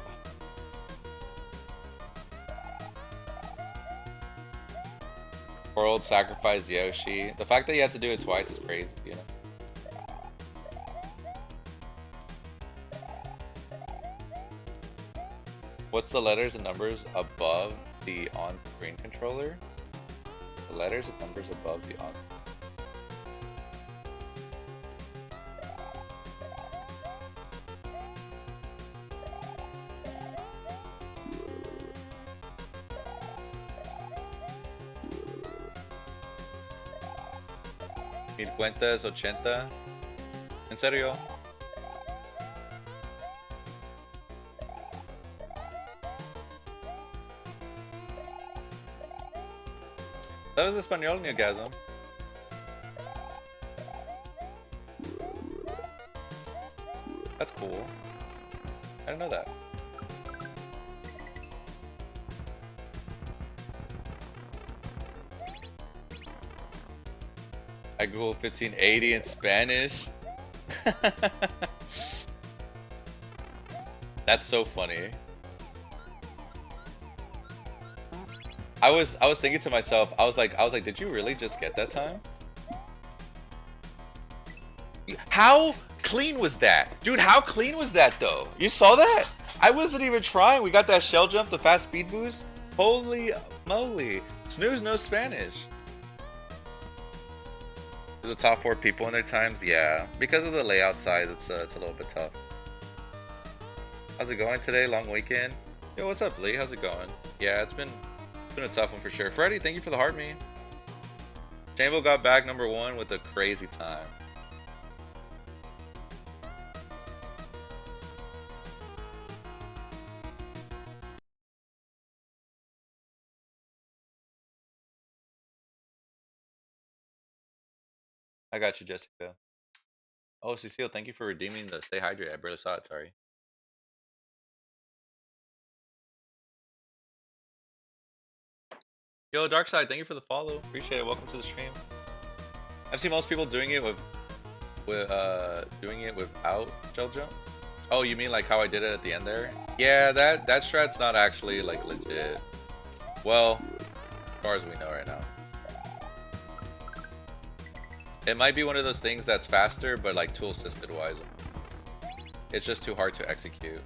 World sacrifice Yoshi. The fact that you have to do it twice is crazy, you know? What's the letters and numbers above the on-screen controller? The letters and numbers above the on. Mil cuentas 80. ¿En serio? That was Espanol, Newgasm. That's cool. I didn't know that. I Googled 1580 in Spanish. That's so funny. I was thinking to myself, I was like, did you really just get that time? How clean was that? Dude, how clean was that though? You saw that? I wasn't even trying. We got that shell jump, the fast speed boost. Holy moly. Snooze knows Spanish. The top 4 people in their times? Yeah. Because of the layout size, it's a little bit tough. How's it going today? Long weekend? Yo, what's up, Lee? How's it going? Yeah, it's been a tough one for sure. Freddy, thank you for the heart me. Chambo got back #1 with a crazy time. I got you, Jessica. Oh, Cecile, thank you for redeeming the stay hydrated. I barely saw it, sorry. Yo, Darkside, thank you for the follow. Appreciate it. Welcome to the stream. I've seen most people doing it without shell jump. Oh, you mean like how I did it at the end there? Yeah, that strat's not actually like legit. Well, as far as we know right now. It might be one of those things that's faster, but like tool assisted wise. It's just too hard to execute.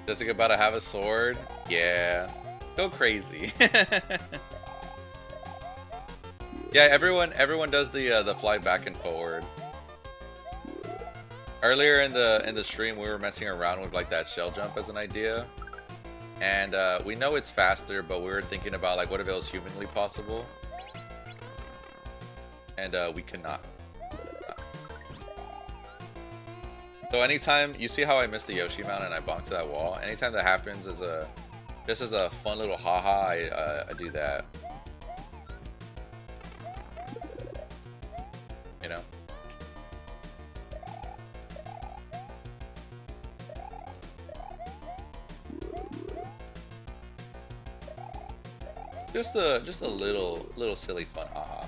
Jessica about to have a sword? Yeah. Go crazy. Yeah, everyone does the fly back and forward. Earlier in the stream we were messing around with like that shell jump as an idea. And we know it's faster, but we were thinking about like what if it was humanly possible? And we cannot. So anytime you see how I missed the Yoshi mount and I bonked to that wall, anytime that happens as just as a fun little haha, I do that. You know. Just a little silly fun haha.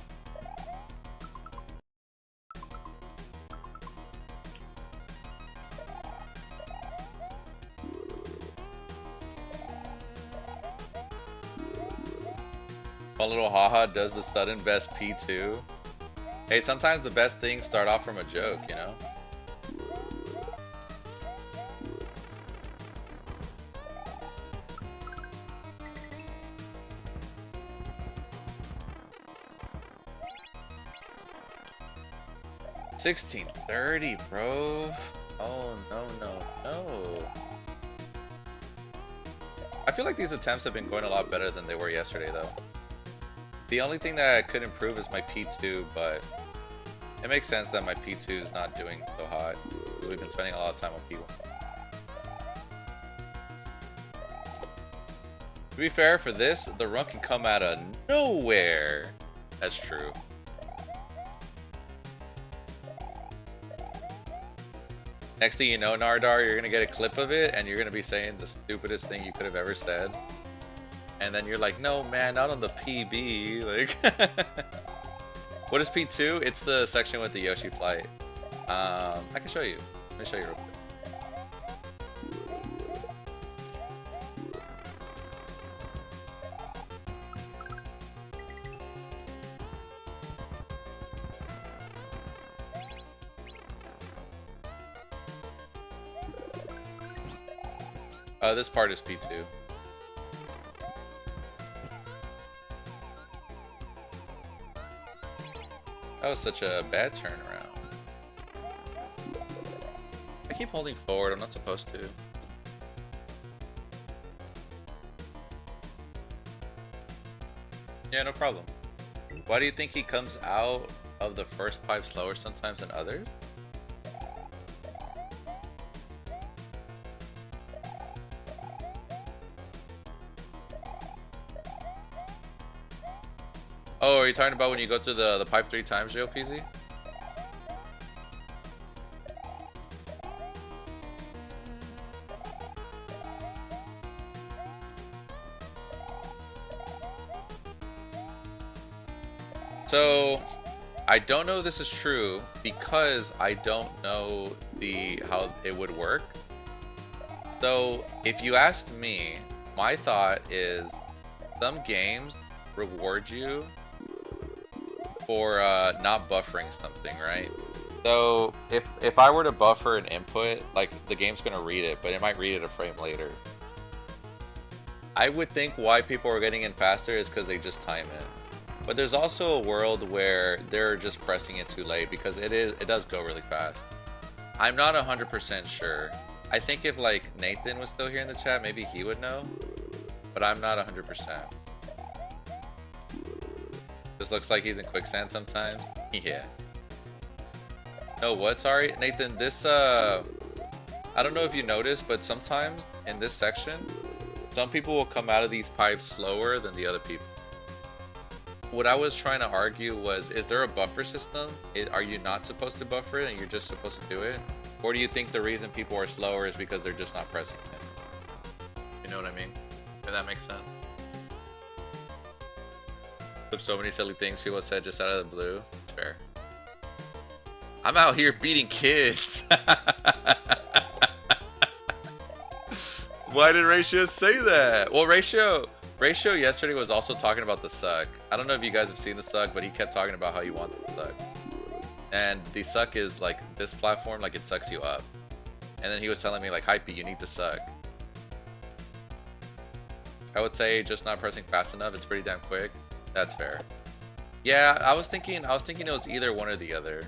Fun little haha does the sudden best P2. Hey, sometimes the best things start off from a joke, you know? 1630, bro. Oh, no, no, no. I feel like these attempts have been going a lot better than they were yesterday, though. The only thing that I could improve is my P2, but it makes sense that my P2 is not doing so hot. We've been spending a lot of time on P1. To be fair, for this, the run can come out of nowhere. That's true. Next thing you know, Nardar, you're gonna get a clip of it, and you're gonna be saying the stupidest thing you could have ever said. And then you're like, no man, not on the PB. Like, what is P2? It's the section with the Yoshi flight. I can show you. Let me show you real quick. This part is P2. That was such a bad turnaround. I keep holding forward, I'm not supposed to. Yeah, no problem. Why do you think he comes out of the first pipe slower sometimes than others? Oh, are you talking about when you go through the pipe 3 times, JLPZ? So, I don't know if this is true because I don't know how it would work. So, if you asked me, my thought is some games reward you for not buffering something, right? So if I were to buffer an input, like the game's gonna read it, but it might read it a frame later. I would think why people are getting in faster is because they just time it. But there's also a world where they're just pressing it too late because it does go really fast. I'm not 100% sure. I think if like Nathan was still here in the chat, maybe he would know, but I'm not 100%. This looks like he's in quicksand sometimes. Yeah. No, what? Sorry, Nathan. This I don't know if you noticed, but sometimes in this section, some people will come out of these pipes slower than the other people. What I was trying to argue was, is there a buffer system? Are you not supposed to buffer it and you're just supposed to do it? Or do you think the reason people are slower is because they're just not pressing it? You know what I mean? If that makes sense. So many silly things people said just out of the blue. It's fair. I'm out here beating kids. Why did Ratio say that? Well, Ratio yesterday was also talking about the suck. I don't know if you guys have seen the suck, but he kept talking about how he wants the suck. And the suck is like this platform, like it sucks you up. And then he was telling me like, Hypey, you need to suck. I would say just not pressing fast enough. It's pretty damn quick. That's fair. Yeah, I was thinking it was either one or the other.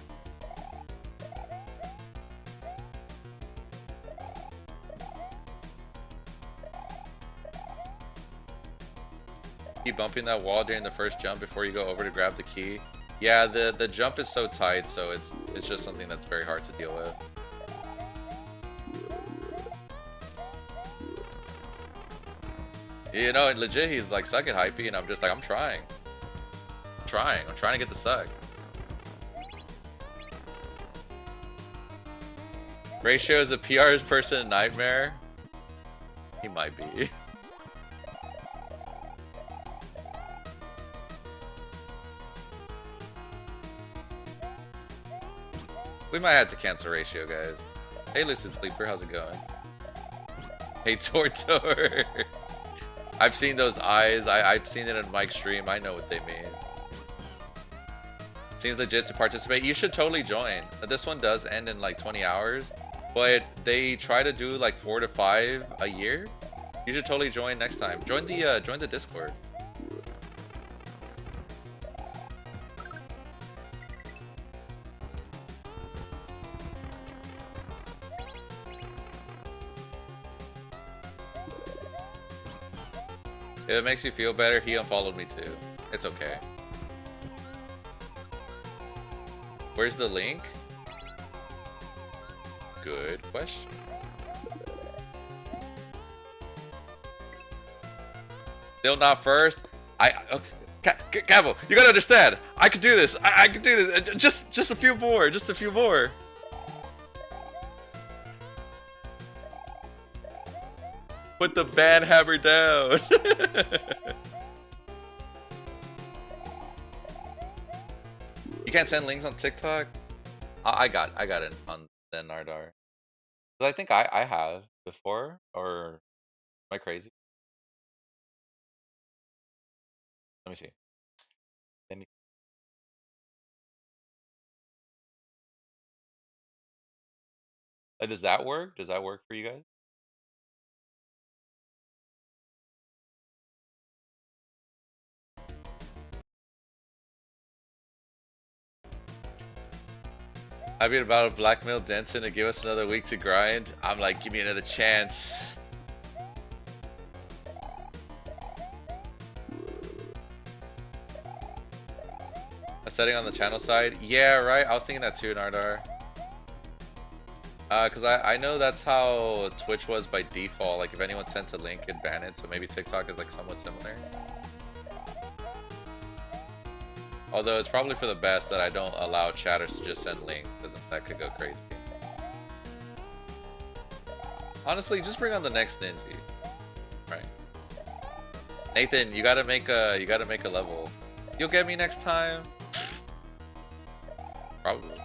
Keep bumping that wall during the first jump before you go over to grab the key. Yeah, the jump is so tight, so it's just something that's very hard to deal with. You know, legit, he's like, suck it, Hypey, and I'm just like, I'm trying to get the suck. Ratio is a PR's person nightmare. He might be. We might have to cancel Ratio, guys. Hey, Lucid Sleeper, how's it going? Hey, Tortor. I've seen those eyes. I've seen it in Mike's stream. I know what they mean. Seems legit to participate. You should totally join. This one does end in like 20 hours, but they try to do like 4 to 5 a year. You should totally join next time. Join the Discord. If it makes you feel better, he unfollowed me too. It's okay. Where's the link? Good question. Still not first? Okay. Cabo, you gotta understand. I can do this. I can do this. Just a few more. Just a few more. Put the bad hammer down. You can't send links on TikTok? I got it on the Nardar. I think I have before, or am I crazy? Let me see. Does that work? Does that work for you guys? I've been about to blackmail Denson to give us another week to grind. I'm like, give me another chance. A setting on the channel side? Yeah, right. I was thinking that too, Nardar. Cause I know that's how Twitch was by default. Like if anyone sent a link, it'd ban it. So maybe TikTok is like somewhat similar. Although it's probably for the best that I don't allow chatters to just send links, because that could go crazy. Honestly, just bring on the next Ninji. Right. Nathan, you gotta make a level. You'll get me next time. Probably.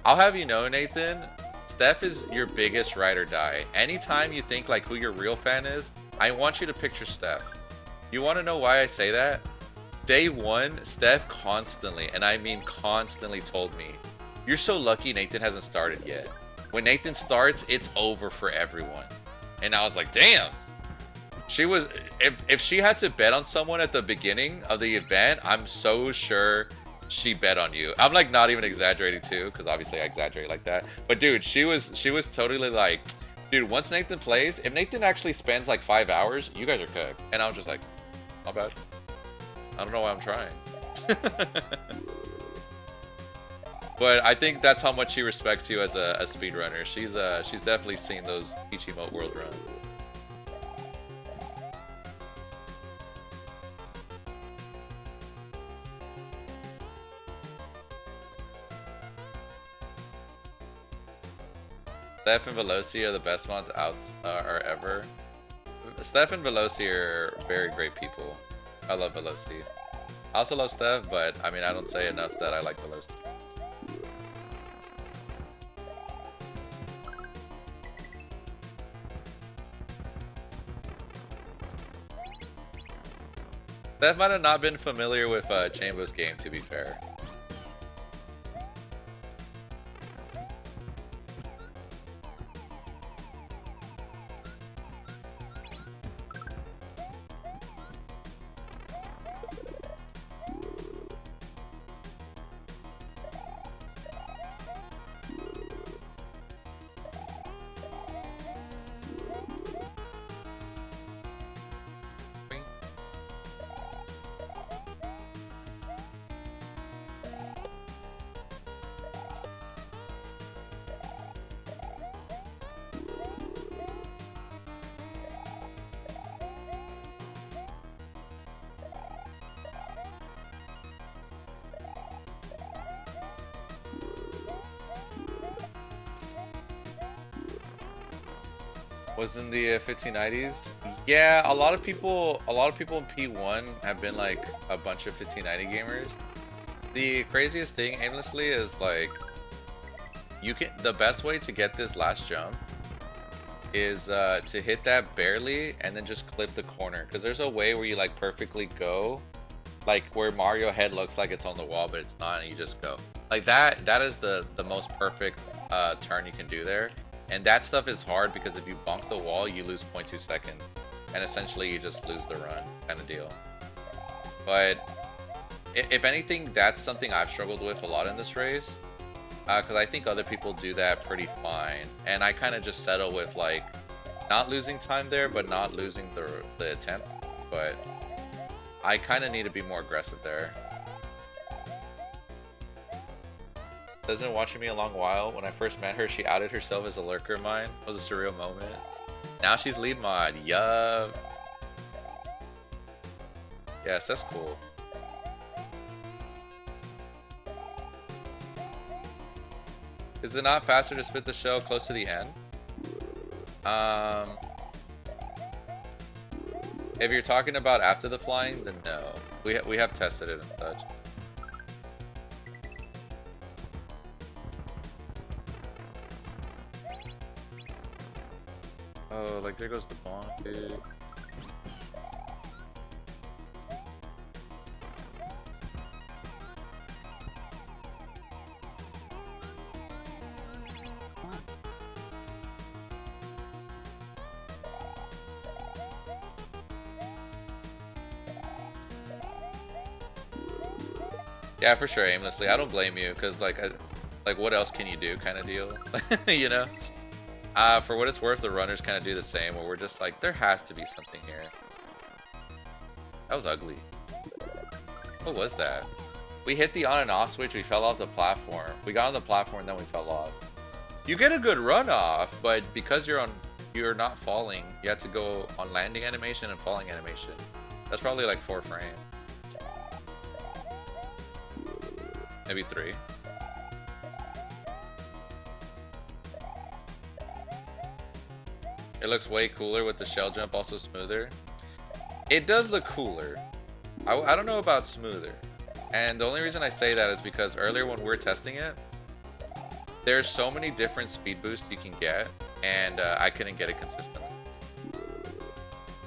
I'll have you know, Nathan, Steph is your biggest ride or die. Anytime you think like who your real fan is, I want you to picture Steph. You want to know why I say that? Day one, Steph constantly, and I mean constantly, told me, "You're so lucky Nathan hasn't started yet. When Nathan starts, it's over for everyone." And I was like, damn. She was, if she had to bet on someone at the beginning of the event, I'm so sure she bet on you. I'm like not even exaggerating too, because obviously I exaggerate like that. But dude, she was totally like, dude, once Nathan plays, if Nathan actually spends like 5 hours, you guys are cooked. And I was just like, not bad. I don't know why I'm trying. But I think that's how much she respects you as a speedrunner. She's definitely seen those Peach Emote world runs. Steph and Veloci are the best mods are ever. Steph and Veloci are very great people. I love Veloci. I also love Steph, but I mean I don't say enough that I like Veloci. Steph might have not been familiar with Chambo's game, to be fair. Was in the 1590s. Yeah, a lot of people in P1 have been like a bunch of 1590 gamers. The craziest thing, aimlessly, is like the best way to get this last jump is to hit that barely and then just clip the corner, because there's a way where you like perfectly go, like where Mario head looks like it's on the wall but it's not, and you just go like that. That is the most perfect turn you can do there. And that stuff is hard because if you bump the wall, you lose 0.2 seconds. And essentially you just lose the run kind of deal. But if anything, that's something I've struggled with a lot in this race. Because I think other people do that pretty fine. And I kind of just settle with like not losing time there, but not losing the attempt. But I kind of need to be more aggressive there. Has been watching me a long while. When I first met her, she outed herself as a lurker of mine. It was a surreal moment. Now she's lead mod. Yup. Yes, that's cool. Is it not faster to spit the shell close to the end? If you're talking about after the flying, then no. We have tested it and such. Oh, like there goes the bomb, dude. Yeah, for sure, aimlessly. I don't blame you, cause like what else can you do, kind of deal, you know. For what it's worth, the runners kind of do the same, where we're just like, there has to be something here. That was ugly. What was that? We hit the on and off switch, we fell off the platform. We got on the platform, then we fell off. You get a good run off, but because you're not falling, you have to go on landing animation and falling animation. That's probably like 4 frames. Maybe 3. It looks way cooler with the shell jump, also smoother. It does look cooler. I don't know about smoother. And the only reason I say that is because earlier when we were testing it, there's so many different speed boosts you can get, and I couldn't get it consistently.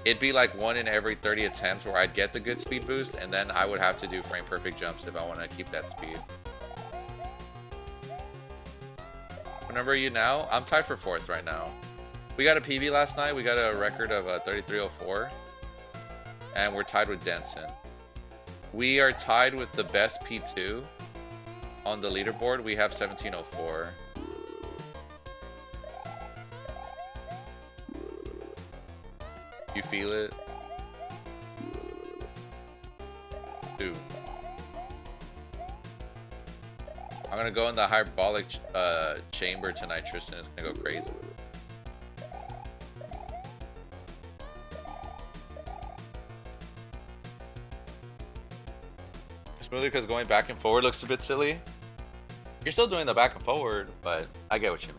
It'd be like 1 in every 30 attempts where I'd get the good speed boost, and then I would have to do frame perfect jumps if I want to keep that speed. What number are you now? I'm tied for 4th right now. We got a PB last night. We got a record of 3304, and we're tied with Denson. We are tied with the best P2 on the leaderboard. We have 1704. You feel it? 2. I'm gonna go in the hyperbolic chamber tonight, Tristan. It's gonna go crazy. Smoothly because going back and forward looks a bit silly. You're still doing the back and forward, but I get what you mean.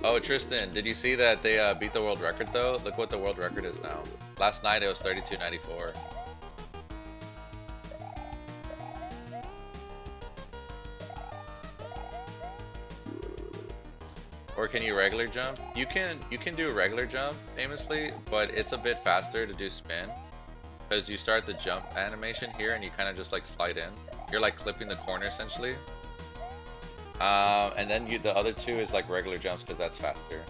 Oh, Tristan, did you see that they beat the world record though? Look what the world record is now. Last night it was 32.94. Or can you regular jump? You can do a regular jump aimlessly, but it's a bit faster to do spin. Because you start the jump animation here and you kind of just like slide in. You're like clipping the corner essentially. And then the other 2 is like regular jumps because that's faster.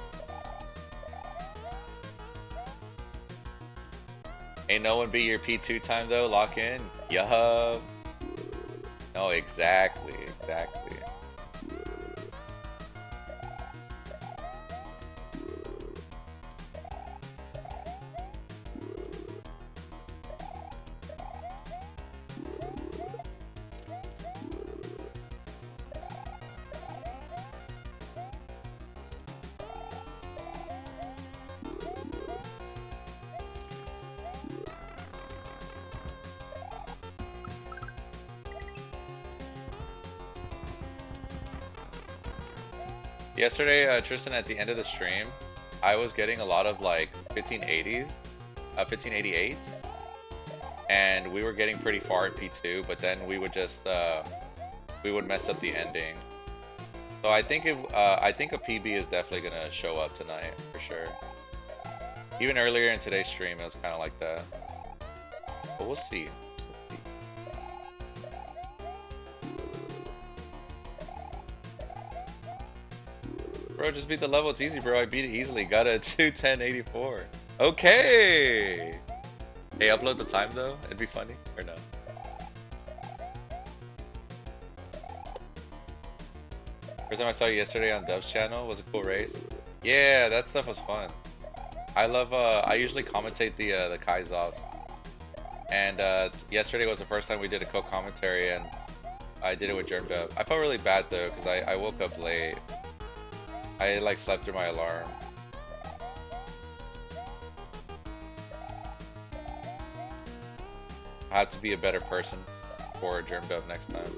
Ain't no one beat your P2 time though, lock in. Yup. No, exactly. Yesterday, Tristan, at the end of the stream, I was getting a lot of like 1580s, 1588s, and we were getting pretty far at P2, but then we would just, we would mess up the ending. So I think I think a PB is definitely gonna show up tonight, for sure. Even earlier in today's stream, it was kind of like that. But we'll see. Bro, just beat the level. It's easy, bro. I beat it easily. Got a 2:10.84. Okay. Hey, upload the time though. It'd be funny or no? First time I saw you yesterday on Dub's channel was a cool race. Yeah, that stuff was fun. I love. I usually commentate the Kai's offs, and yesterday was the first time we did a co-commentary, and I did it with Germ Dub. I felt really bad though because I woke up late. I like slept through my alarm. I have to be a better person for Germ Dub next time.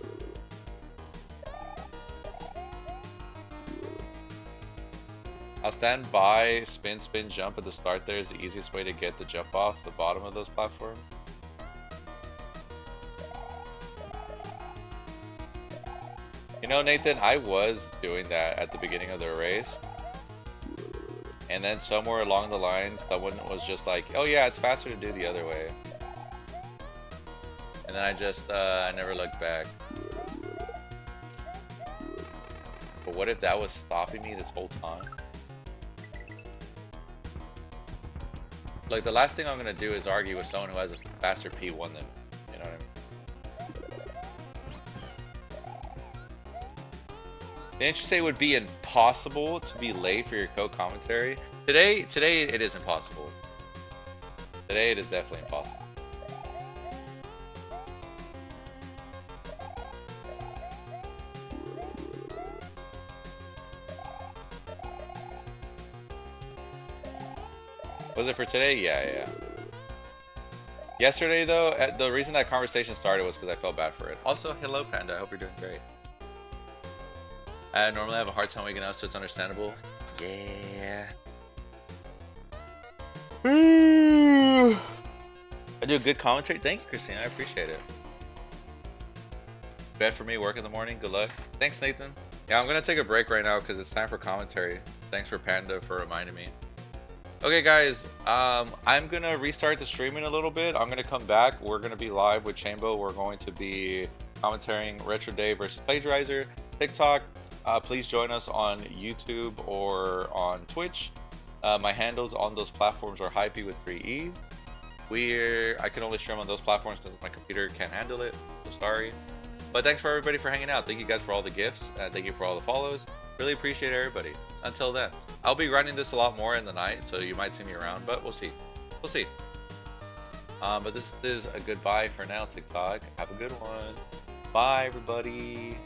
I'll stand by, spin, spin, jump at the start there is the easiest way to get the jump off the bottom of those platforms. You know, Nathan, I was doing that at the beginning of the race. And then somewhere along the line, someone was just like, oh yeah, it's faster to do the other way. And then I never looked back. But what if that was stopping me this whole time? Like, the last thing I'm gonna do is argue with someone who has a faster P1 than me. You know what I mean? Didn't you say it would be impossible to be late for your co-commentary? Today it is impossible. Today it is definitely impossible. Was it for today? Yeah. Yesterday though, the reason that conversation started was because I felt bad for it. Also, hello Panda, I hope you're doing great. I normally have a hard time waking up, so it's understandable. Yeah. I do a good commentary. Thank you, Christina. I appreciate it. Bad for me, work in the morning. Good luck. Thanks, Nathan. Yeah, I'm gonna take a break right now because it's time for commentary. Thanks for Panda for reminding me. Okay, guys. I'm gonna restart the stream in a little bit. I'm gonna come back. We're gonna be live with Chambo. We're going to be commentating Retro Day versus Plagiarizer. TikTok. Please join us on YouTube or on Twitch. My handles on those platforms are Hypey with 3 E's. I can only stream on those platforms because my computer can't handle it. So sorry. But thanks for everybody for hanging out. Thank you guys for all the gifts. Thank you for all the follows. Really appreciate everybody. Until then, I'll be running this a lot more in the night, so you might see me around, but we'll see. We'll see. But this is a goodbye for now, TikTok. Have a good one. Bye, everybody.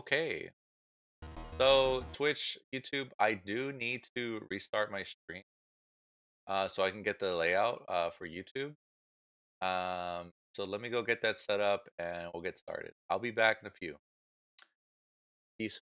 Okay. So Twitch, YouTube, I do need to restart my stream so I can get the layout for YouTube. So let me go get that set up and we'll get started. I'll be back in a few. Peace.